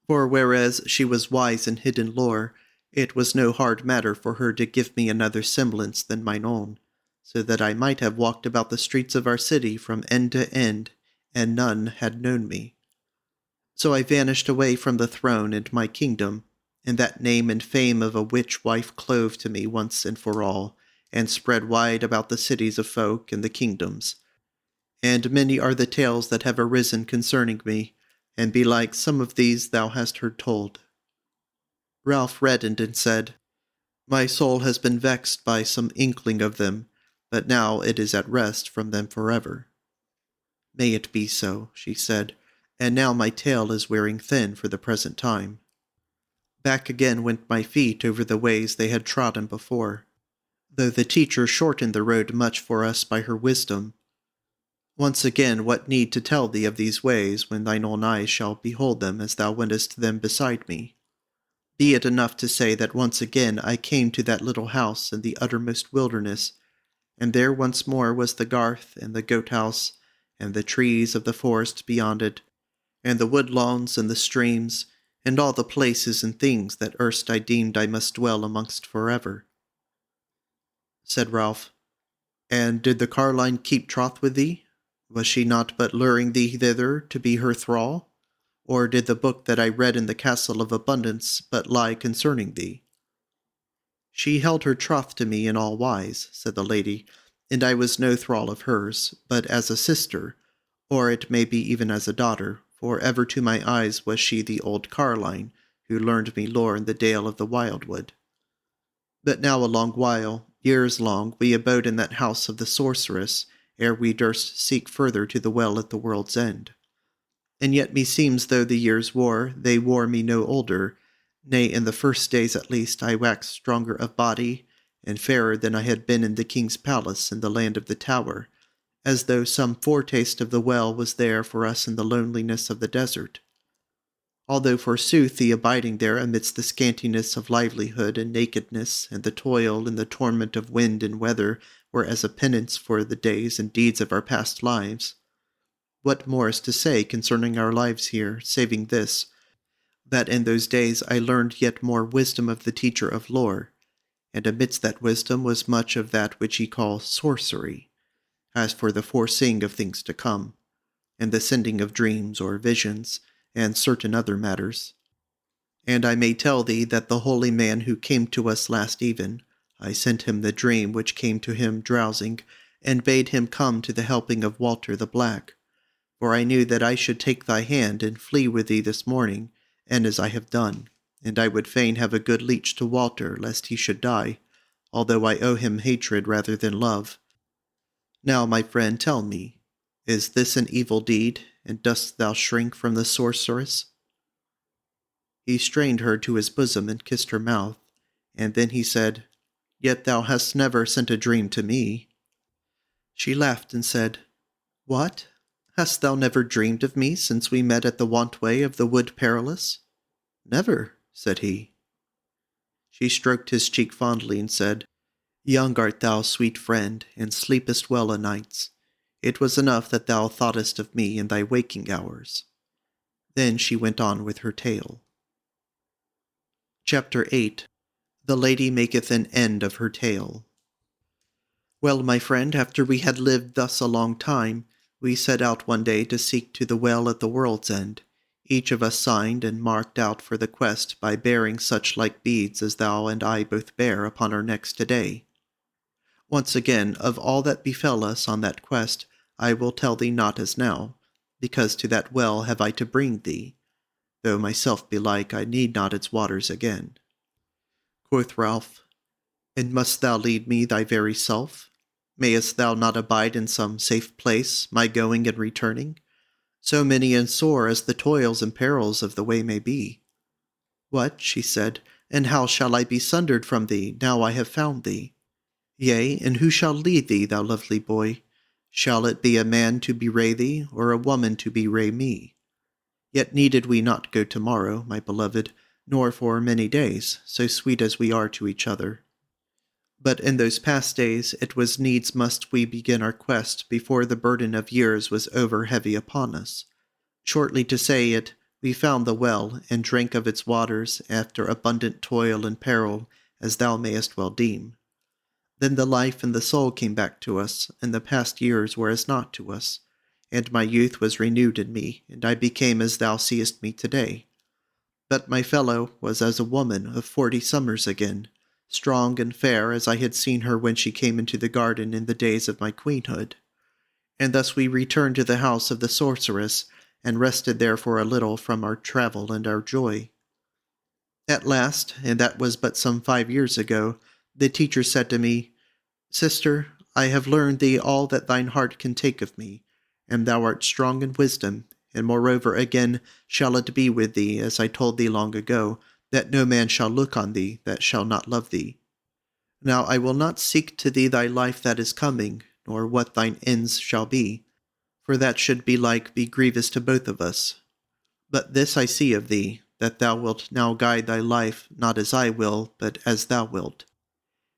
For whereas she was wise in hidden lore, it was no hard matter for her to give me another semblance than mine own, so that I might have walked about the streets of our city from end to end, and none had known me. So I vanished away from the throne and my kingdom, and that name and fame of a witch wife clove to me once and for all, and spread wide about the cities of folk and the kingdoms. And many are the tales that have arisen concerning me, and belike some of these thou hast heard told. Ralph reddened and said, My soul has been vexed by some inkling of them, but now it is at rest from them forever. May it be so, she said, and now my tale is wearing thin for the present time. Back again went my feet over the ways they had trodden before, though the teacher shortened the road much for us by her wisdom. Once again, what need to tell thee of these ways when thine own eyes shall behold them as thou wentest them beside me? Be it enough to say that once again I came to that little house in the uttermost wilderness, and there once more was the garth and the goat-house, and the trees of the forest beyond it, and the wood-lawns and the streams, and all the places and things that erst I deemed I must dwell amongst forever. Said Ralph, And did the carline keep troth with thee? Was she not but luring thee thither to be her thrall? Or did the book that I read in the Castle of Abundance but lie concerning thee? She held her troth to me in all wise, said the lady, and I was no thrall of hers, but as a sister, or it may be even as a daughter, for ever to my eyes was she the old carline, who learned me lore in the dale of the wildwood. But now a long while, years long, we abode in that house of the sorceress, ere we durst seek further to the well at the world's end. And yet meseems though the years wore, they wore me no older, nay, in the first days at least I waxed stronger of body, and fairer than I had been in the king's palace in the land of the tower, as though some foretaste of the well was there for us in the loneliness of the desert. Although forsooth the abiding there amidst the scantiness of livelihood and nakedness, and the toil and the torment of wind and weather were as a penance for the days and deeds of our past lives. What more is to say concerning our lives here, saving this, that in those days I learned yet more wisdom of the teacher of lore, and amidst that wisdom was much of that which he calls sorcery, as for the foreseeing of things to come, and the sending of dreams or visions, and certain other matters. And I may tell thee that the holy man who came to us last even, I sent him the dream which came to him drowsing, and bade him come to the helping of Walter the Black. For I knew that I should take thy hand and flee with thee this morning, and as I have done, and I would fain have a good leech to Walter, lest he should die, although I owe him hatred rather than love. Now, my friend, tell me, is this an evil deed, and dost thou shrink from the sorceress? He strained her to his bosom and kissed her mouth, and then he said, Yet thou hast never sent a dream to me. She laughed and said, What? Hast thou never dreamed of me since we met at the wantway of the Wood Perilous? Never, said he. She stroked his cheek fondly and said, Young art thou, sweet friend, and sleepest well o' nights. It was enough that thou thoughtest of me in thy waking hours. Then she went on with her tale. Chapter 8. The Lady maketh an end of her tale. Well, my friend, after we had lived thus a long time, we set out one day to seek to the well at the world's end, each of us signed and marked out for the quest by bearing such like beads as thou and I both bear upon our necks today. Once again, of all that befell us on that quest, I will tell thee not as now, because to that well have I to bring thee, though myself belike I need not its waters again. Quoth Ralph, And must thou lead me thy very self? Mayest thou not abide in some safe place, my going and returning? So many and sore as the toils and perils of the way may be. What, she said, and how shall I be sundered from thee, now I have found thee? Yea, and who shall lead thee, thou lovely boy? Shall it be a man to bewray thee, or a woman to bewray me? Yet needed we not go tomorrow, my beloved, nor for many days, so sweet as we are to each other. But in those past days it was needs must we begin our quest before the burden of years was over heavy upon us. Shortly to say it, we found the well, and drank of its waters after abundant toil and peril, as thou mayest well deem. Then the life and the soul came back to us, and the past years were as naught to us, and my youth was renewed in me, and I became as thou seest me today. But my fellow was as a woman of 40 summers again, strong and fair as I had seen her when she came into the garden in the days of my queenhood. And thus we returned to the house of the sorceress, and rested there for a little from our travel and our joy. At last, and that was but some 5 years ago, the teacher said to me, Sister, I have learned thee all that thine heart can take of me, and thou art strong in wisdom, and moreover again shall it be with thee, as I told thee long ago, that no man shall look on thee that shall not love thee. Now I will not seek to thee thy life that is coming, nor what thine ends shall be, for that should be grievous to both of us. But this I see of thee, that thou wilt now guide thy life not as I will, but as thou wilt.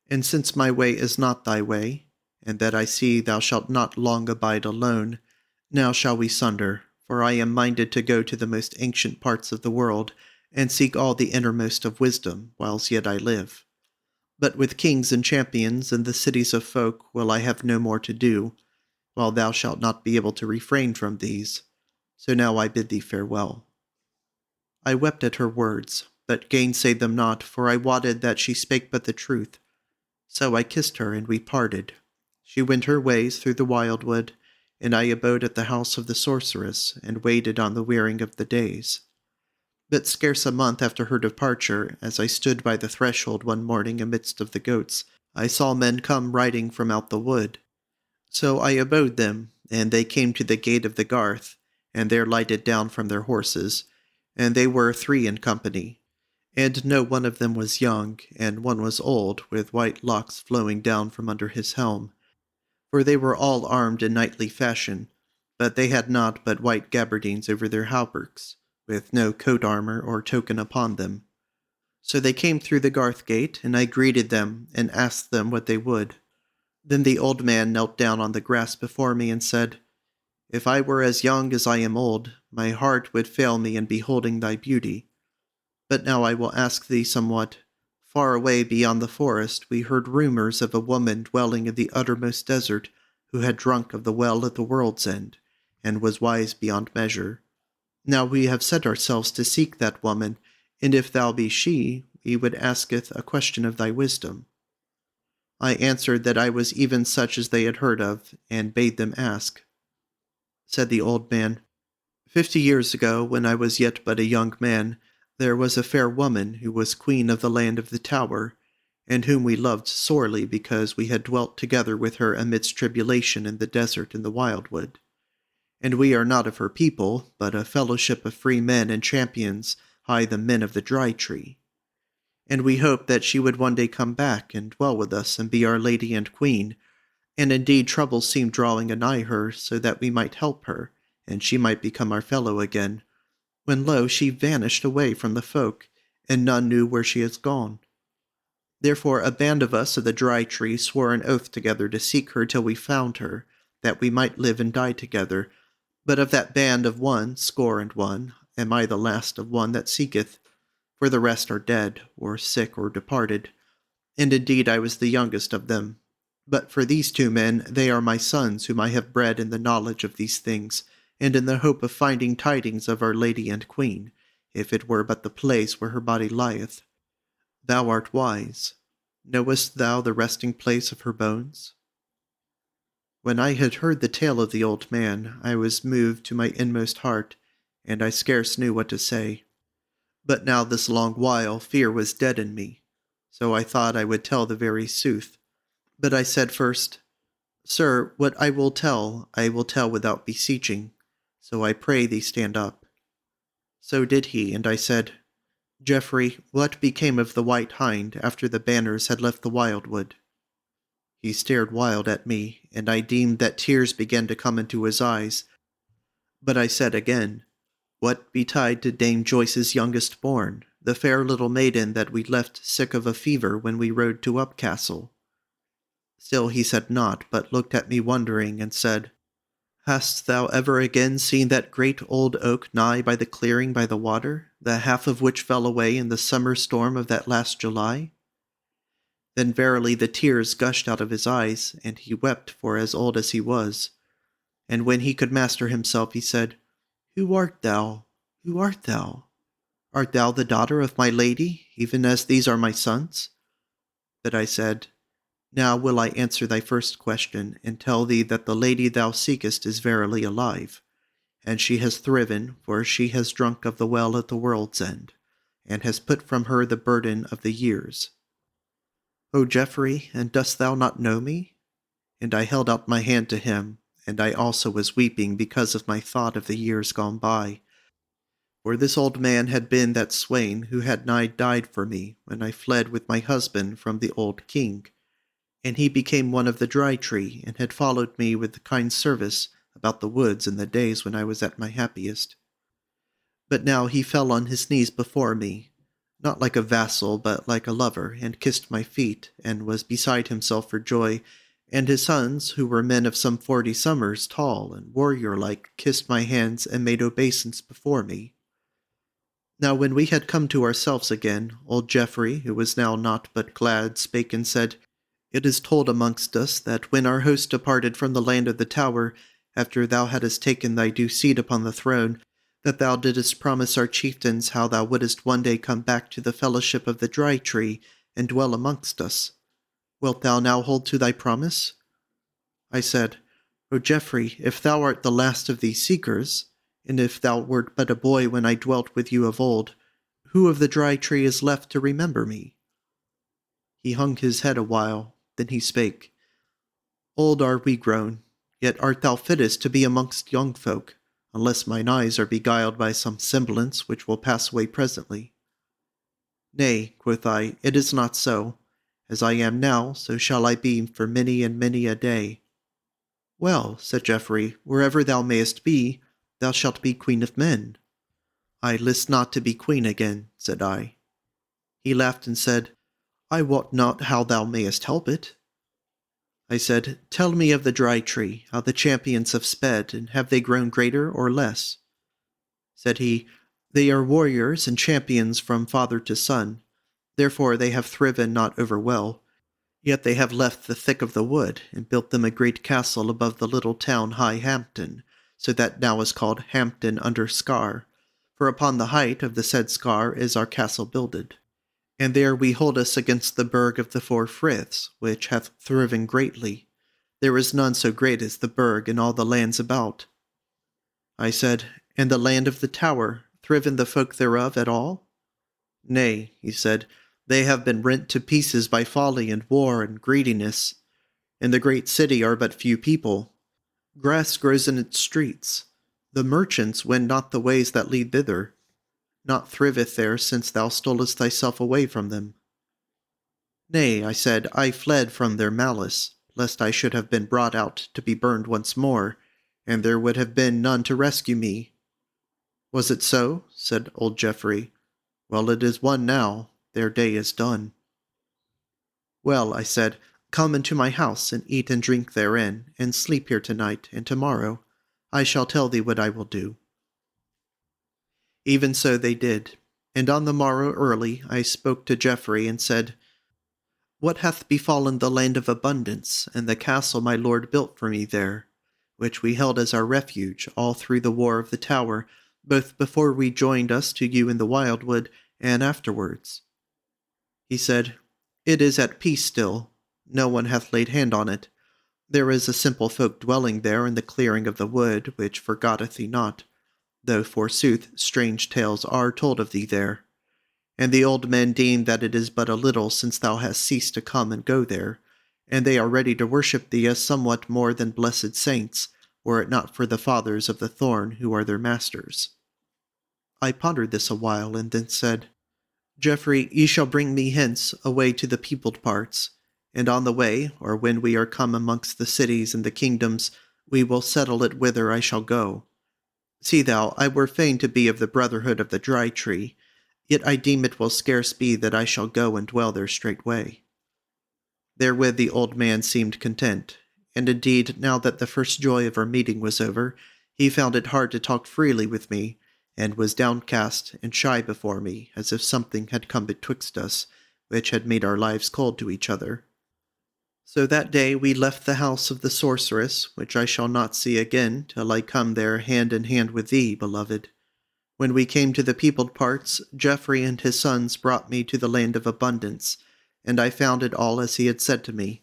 And since my way is not thy way, and that I see thou shalt not long abide alone, now shall we sunder, for I am minded to go to the most ancient parts of the world, and seek all the innermost of wisdom, whiles yet I live. But with kings and champions and the cities of folk will I have no more to do, while thou shalt not be able to refrain from these. So now I bid thee farewell. I wept at her words, but gainsayed them not, for I wotted that she spake but the truth. So I kissed her, and we parted. She went her ways through the wildwood, and I abode at the house of the sorceress, and waited on the wearing of the days. But scarce a month after her departure, as I stood by the threshold one morning amidst of the goats, I saw men come riding from out the wood. So I abode them, and they came to the gate of the garth, and there lighted down from their horses, and they were 3 in company. And no one of them was young, and one was old, with white locks flowing down from under his helm. For they were all armed in knightly fashion, but they had naught but white gabardines over their hauberks, with no coat armor or token upon them. So they came through the garth gate, and I greeted them, and asked them what they would. Then the old man knelt down on the grass before me, and said, If I were as young as I am old, my heart would fail me in beholding thy beauty. But now I will ask thee somewhat. Far away beyond the forest we heard rumors of a woman dwelling in the uttermost desert, who had drunk of the well at the world's end, and was wise beyond measure. Now we have set ourselves to seek that woman, and if thou be she, we would asketh a question of thy wisdom. I answered that I was even such as they had heard of, and bade them ask. Said the old man, 50 years ago, when I was yet but a young man, there was a fair woman who was queen of the land of the Tower, and whom we loved sorely because we had dwelt together with her amidst tribulation in the desert and the wildwood. And we are not of her people, but a fellowship of free men and champions, high the men of the Dry Tree. And we hoped that she would one day come back and dwell with us and be our lady and queen, and indeed troubles seemed drawing anigh her, so that we might help her, and she might become our fellow again, when lo, she vanished away from the folk, and none knew where she is gone. Therefore a band of us of the Dry Tree swore an oath together to seek her till we found her, that we might live and die together. But of that band of 1 score and 1 am I the last of one that seeketh, for the rest are dead, or sick, or departed. And indeed I was the youngest of them. But for these 2 men, they are my sons, whom I have bred in the knowledge of these things, and in the hope of finding tidings of our lady and queen, if it were but the place where her body lieth. Thou art wise. Knowest thou the resting place of her bones? When I had heard the tale of the old man, I was moved to my inmost heart, and I scarce knew what to say. But now this long while fear was dead in me, so I thought I would tell the very sooth. But I said first, Sir, what I will tell without beseeching, so I pray thee stand up. So did he, and I said, Geoffrey, what became of the White Hind after the banners had left the wildwood? He stared wild at me, and I deemed that tears began to come into his eyes. But I said again, What betide to Dame Joyce's youngest born, the fair little maiden that we left sick of a fever when we rode to Upcastle? Still he said naught, but looked at me wondering, and said, Hast thou ever again seen that great old oak nigh by the clearing by the water, the half of which fell away in the summer storm of that last July? Then verily the tears gushed out of his eyes, and he wept for as old as he was. And when he could master himself, he said, Who art thou? Who art thou? Art thou the daughter of my lady, even as these are my sons? But I said, Now will I answer thy first question, and tell thee that the lady thou seekest is verily alive, and she has thriven, for she has drunk of the well at the world's end, and has put from her the burden of the years. O Geoffrey, and dost thou not know me? And I held out my hand to him, and I also was weeping because of my thought of the years gone by. For this old man had been that swain who had nigh died for me when I fled with my husband from the old king, and he became one of the Dry Tree, and had followed me with kind service about the woods in the days when I was at my happiest. But now he fell on his knees before me, not like a vassal, but like a lover, and kissed my feet, and was beside himself for joy, and his sons, who were men of some 40 summers, tall and warrior-like, kissed my hands and made obeisance before me. Now when we had come to ourselves again, old Geoffrey, who was now naught but glad, spake and said, It is told amongst us that when our host departed from the land of the Tower, after thou hadst taken thy due seat upon the throne, that thou didst promise our chieftains how thou wouldst one day come back to the fellowship of the Dry Tree, and dwell amongst us. Wilt thou now hold to thy promise? I said, O Geoffrey, if thou art the last of these seekers, and if thou wert but a boy when I dwelt with you of old, who of the Dry Tree is left to remember me? He hung his head a while, then he spake, Old are we grown, yet art thou fittest to be amongst young folk, unless mine eyes are beguiled by some semblance which will pass away presently. Nay, quoth I, it is not so. As I am now, so shall I be for many and many a day. Well, said Geoffrey, wherever thou mayest be, thou shalt be queen of men. I list not to be queen again, said I. He laughed and said, I wot not how thou mayest help it. I said, tell me of the Dry Tree, how the champions have sped, and have they grown greater or less? Said he, they are warriors and champions from father to son, therefore they have thriven not over well, yet they have left the thick of the wood, and built them a great castle above the little town High Hampton, so that now is called Hampton under Sker, for upon the height of the said Sker is our castle builded. And there we hold us against the burg of the Four Friths, which hath thriven greatly. There is none so great as the burg in all the lands about. I said, and the land of the Tower, thriven the folk thereof at all? Nay, he said, they have been rent to pieces by folly and war and greediness. In the great city are but few people. Grass grows in its streets. The merchants wend not the ways that lead thither. Naught thriveth there since thou stolest thyself away from them. Nay, I said, I fled from their malice, lest I should have been brought out to be burned once more, and there would have been none to rescue me. Was it so? Said old Geoffrey. Well, it is one now, their day is done. Well, I said, come into my house, and eat and drink therein, and sleep here tonight, and tomorrow I shall tell thee what I will do. Even so they did, and on the morrow early I spoke to Geoffrey, and said, what hath befallen the land of abundance, and the castle my lord built for me there, which we held as our refuge all through the war of the Tower, both before we joined us to you in the wildwood, and afterwards? He said, it is at peace still, no one hath laid hand on it. There is a simple folk dwelling there in the clearing of the wood, which forgetteth thee not, though forsooth strange tales are told of thee there. And the old men deem that it is but a little since thou hast ceased to come and go there, and they are ready to worship thee as somewhat more than blessed saints, were it not for the fathers of the thorn who are their masters. I pondered this a while, and then said, Geoffrey, ye shall bring me hence away to the peopled parts, and on the way, or when we are come amongst the cities and the kingdoms, we will settle it whither I shall go. See thou, I were fain to be of the brotherhood of the Dry Tree, yet I deem it will scarce be that I shall go and dwell there straightway. Therewith the old man seemed content, and indeed, now that the first joy of our meeting was over, he found it hard to talk freely with me, and was downcast and shy before me, as if something had come betwixt us, which had made our lives cold to each other. So that day we left the house of the sorceress, which I shall not see again till I come there hand in hand with thee, beloved. When we came to the peopled parts, Geoffrey and his sons brought me to the land of abundance, and I found it all as he had said to me.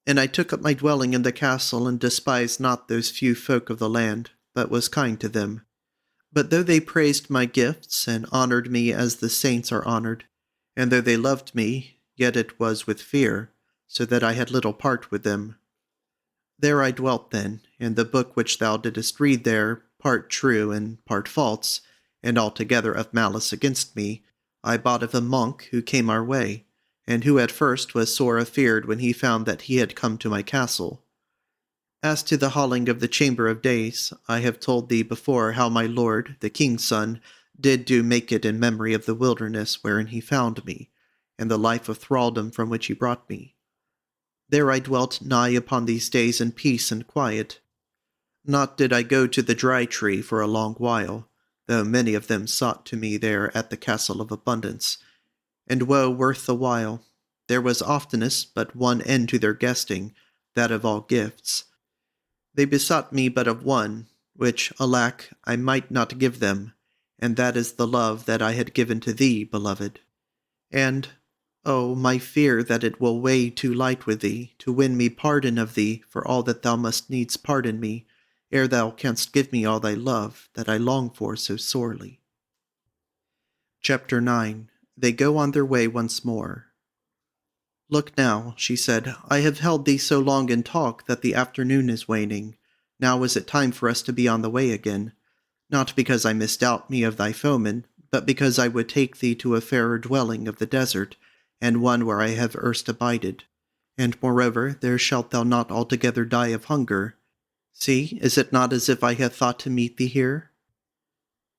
And I took up my dwelling in the castle, and despised not those few folk of the land, but was kind to them. But though they praised my gifts, and honored me as the saints are honored, and though they loved me, yet it was with fear, so that I had little part with them. There I dwelt then, and the book which thou didst read there, part true and part false, and altogether of malice against me, I bought of a monk who came our way, and who at first was sore afeard when he found that he had come to my castle. As to the halling of the Chamber of Days, I have told thee before how my lord, the king's son, did do make it in memory of the wilderness wherein he found me, and the life of thraldom from which he brought me. There I dwelt nigh upon these days in peace and quiet. Not did I go to the Dry Tree for a long while, though many of them sought to me there at the Castle of Abundance. And woe worth the while, there was oftenest but one end to their guesting, that of all gifts. They besought me but of one, which, alack, I might not give them, and that is the love that I had given to thee, beloved. And, oh, my fear that it will weigh too light with thee, to win me pardon of thee for all that thou must needs pardon me, ere thou canst give me all thy love that I long for so sorely. Chapter 9. They go on their way once more. Look now, she said, I have held thee so long in talk that the afternoon is waning. Now is it time for us to be on the way again. Not because I misdoubt me of thy foeman, but because I would take thee to a fairer dwelling of the desert, and one where I have erst abided. And moreover, there shalt thou not altogether die of hunger. See, is it not as if I had thought to meet thee here?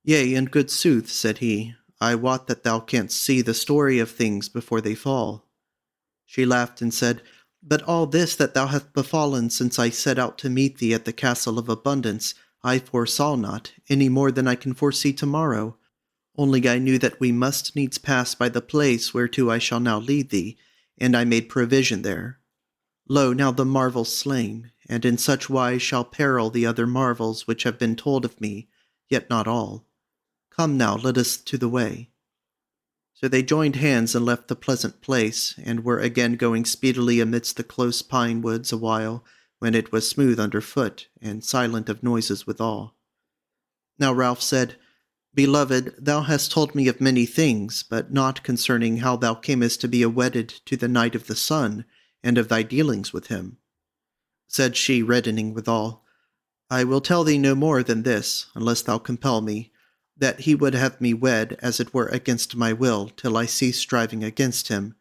Yea, in good sooth, said he, I wot that thou canst see the story of things before they fall. She laughed and said, But all this that thou hast befallen since I set out to meet thee at the castle of abundance, I foresaw not, any more than I can foresee tomorrow. Only I knew that we must needs pass by the place whereto I shall now lead thee, and I made provision there. Lo, now the marvel's slain, and in such wise shall peril the other marvels which have been told of me, yet not all. Come now, let us to the way. So they joined hands and left the pleasant place, and were again going speedily amidst the close pine woods a while, when it was smooth under foot, and silent of noises withal. Now Ralph said, Beloved, thou hast told me of many things, but not concerning how thou camest to be wedded to the Knight of the Sun, and of thy dealings with him. Said she, reddening withal, I will tell thee no more than this, unless thou compel me, that he would have me wed, as it were against my will, till I cease striving against him.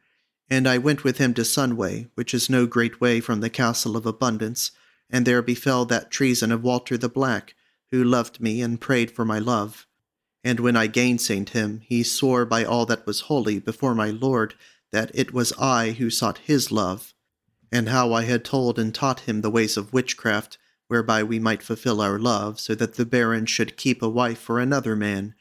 And I went with him to Sunway, which is no great way from the Castle of Abundance, and there befell that treason of Walter the Black, who loved me and prayed for my love. And when I gainsaid him, he swore by all that was holy before my lord that it was I who sought his love, and how I had told and taught him the ways of witchcraft, whereby we might fulfill our love, so that the baron should keep a wife for another man.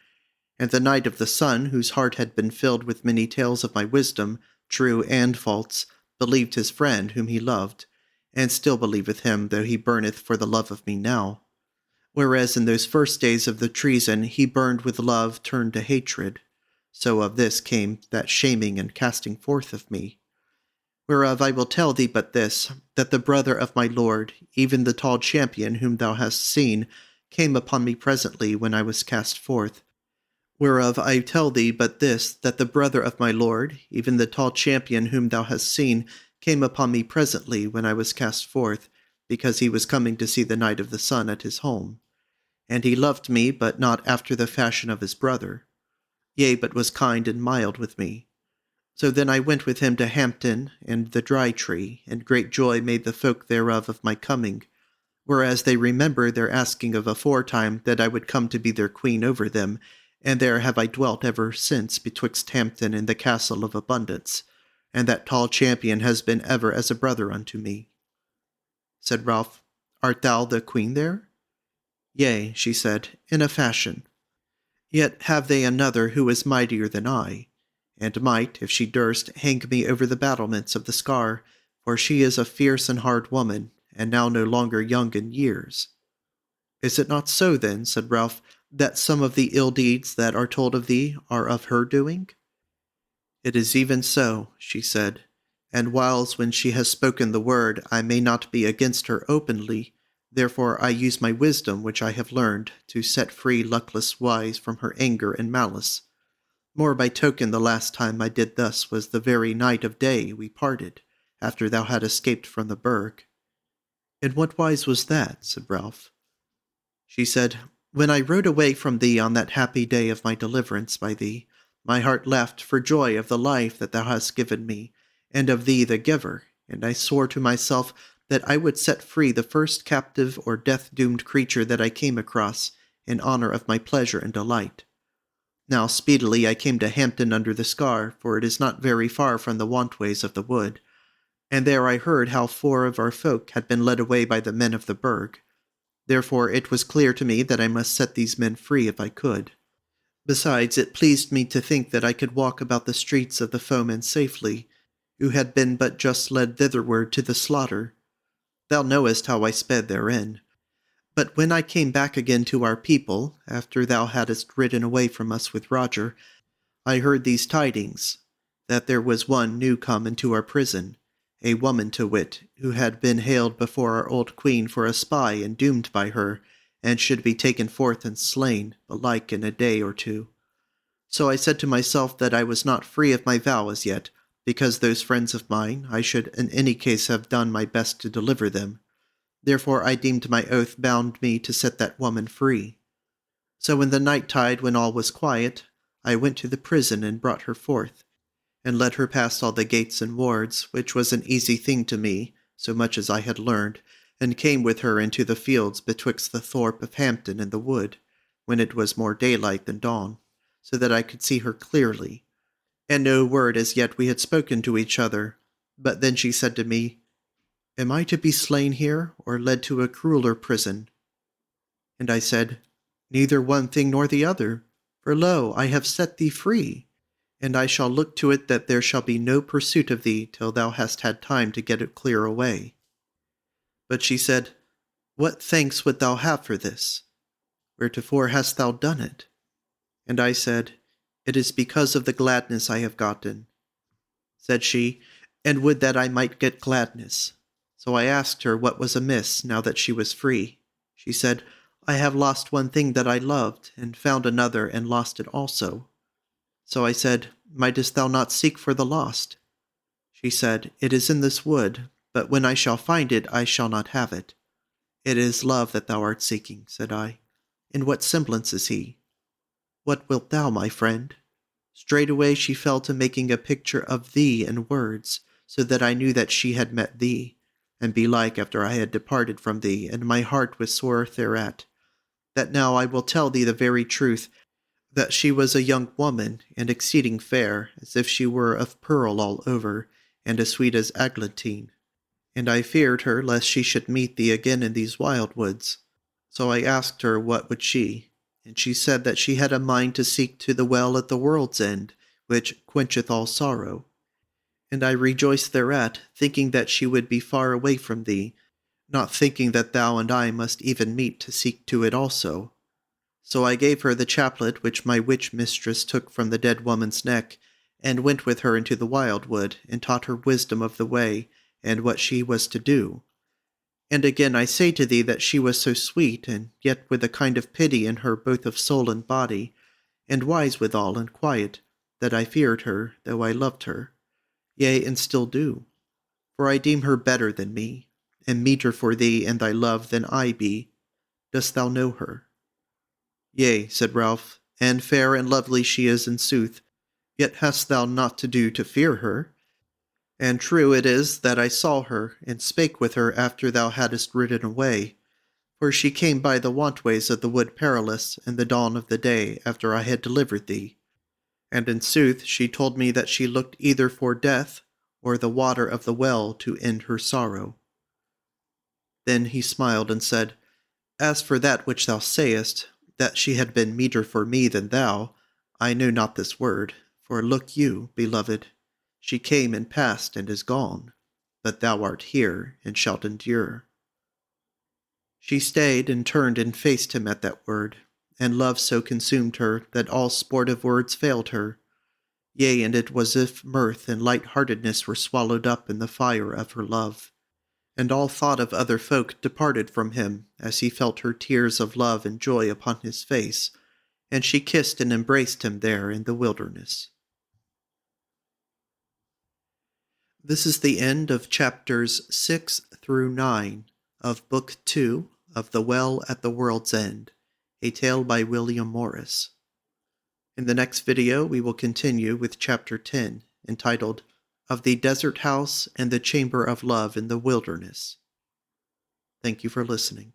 And the Knight of the Sun, whose heart had been filled with many tales of my wisdom, true and false, believed his friend whom he loved, and still believeth him, though he burneth for the love of me now. Whereas in those first days of the treason he burned with love turned to hatred. So of this came that shaming and casting forth of me. Whereof I will tell thee but this, that the brother of my lord, even the tall champion whom thou hast seen, came upon me presently when I was cast forth. Whereof I tell thee but this, that the brother of my lord, even the tall champion whom thou hast seen, came upon me presently when I was cast forth, because he was coming to see the Knight of the Sun at his home. And he loved me, but not after the fashion of his brother. Yea, but was kind and mild with me. So then I went with him to Hampton and the Dry Tree, and great joy made the folk thereof of my coming, whereas they remember their asking of aforetime that I would come to be their queen over them, and there have I dwelt ever since betwixt Hampton and the Castle of Abundance, and that tall champion has been ever as a brother unto me. Said Ralph, Art thou the queen there? Yea, she said, in a fashion. Yet have they another who is mightier than I, and might, if she durst, hang me over the battlements of the Scar, for she is a fierce and hard woman, and now no longer young in years. Is it not so, then, said Ralph, that some of the ill deeds that are told of thee are of her doing? It is even so, she said, and whiles when she has spoken the word, I may not be against her openly, therefore I use my wisdom which I have learned, to set free luckless wise from her anger and malice. More by token the last time I did thus was the very night of day we parted, after thou had escaped from the burg. In what wise was that? Said Ralph. She said, When I rode away from thee on that happy day of my deliverance by thee, my heart laughed for joy of the life that thou hast given me, and of thee the giver, and I swore to myself that I would set free the first captive or death-doomed creature that I came across, in honor of my pleasure and delight. Now speedily I came to Hampton under the Scar, for it is not very far from the wantways of the wood, and there I heard how 4 of our folk had been led away by the men of the burg. Therefore it was clear to me that I must set these men free if I could. Besides, it pleased me to think that I could walk about the streets of the foemen safely, who had been but just led thitherward to the slaughter. Thou knowest how I sped therein. But when I came back again to our people, after thou hadst ridden away from us with Roger, I heard these tidings, that there was one new come into our prison, a woman to wit, who had been haled before our old queen for a spy and doomed by her, and should be taken forth and slain, belike in a day or two. So I said to myself that I was not free of my vow as yet, because those friends of mine, I should in any case have done my best to deliver them. Therefore I deemed my oath bound me to set that woman free. So in the night-tide, when all was quiet, I went to the prison and brought her forth, and led her past all the gates and wards, which was an easy thing to me, so much as I had learned, and came with her into the fields betwixt the thorp of Hampton and the wood, when it was more daylight than dawn, so that I could see her clearly. And no word as yet we had spoken to each other. But then she said to me, Am I to be slain here, or led to a crueler prison? And I said, Neither one thing nor the other, for lo, I have set thee free, and I shall look to it that there shall be no pursuit of thee till thou hast had time to get it clear away. But she said, What thanks would thou have for this? Wheretofore hast thou done it? And I said, It is because of the gladness I have gotten. Said she, And would that I might get gladness. So I asked her what was amiss now that she was free. She said, I have lost one thing that I loved, and found another, and lost it also. So I said, Mightest thou not seek for the lost? She said, It is in this wood, but when I shall find it, I shall not have it. It is love that thou art seeking, said I. In what semblance is he? What wilt thou, my friend? Straightway she fell to making a picture of thee in words, so that I knew that she had met thee, and belike after I had departed from thee, and my heart was sore thereat, that now I will tell thee the very truth, that she was a young woman, and exceeding fair, as if she were of pearl all over, and as sweet as eglantine. And I feared her lest she should meet thee again in these wild woods. So I asked her what would she, and she said that she had a mind to seek to the well at the world's end, which quencheth all sorrow. And I rejoiced thereat, thinking that she would be far away from thee, not thinking that thou and I must even meet to seek to it also. So I gave her the chaplet which my witch mistress took from the dead woman's neck, and went with her into the wildwood, and taught her wisdom of the way, and what she was to do. And again I say to thee that she was so sweet, and yet with a kind of pity in her both of soul and body, and wise withal and quiet, that I feared her, though I loved her. Yea, and still do. For I deem her better than me, and meeter for thee and thy love than I be. Dost thou know her? Yea, said Ralph, and fair and lovely she is in sooth, yet hast thou naught to do to fear her. And true it is that I saw her, and spake with her after thou hadst ridden away, for she came by the want-ways of the Wood Perilous in the dawn of the day after I had delivered thee. And in sooth she told me that she looked either for death, or the water of the well to end her sorrow. Then he smiled and said, As for that which thou sayest, that she had been meeter for me than thou, I know not this word, for look you, beloved, she came and passed and is gone, but thou art here and shalt endure. She stayed and turned and faced him at that word, and love so consumed her that all sportive words failed her. Yea, and it was as if mirth and light-heartedness were swallowed up in the fire of her love, and all thought of other folk departed from him as he felt her tears of love and joy upon his face, and she kissed and embraced him there in the wilderness. This is the end of chapters 6 through 9 of Book 2 of The Well at the World's End, a tale by William Morris. In the next video, we will continue with chapter 10, entitled Of the Desert House and the Chamber of Love in the Wilderness. Thank you for listening.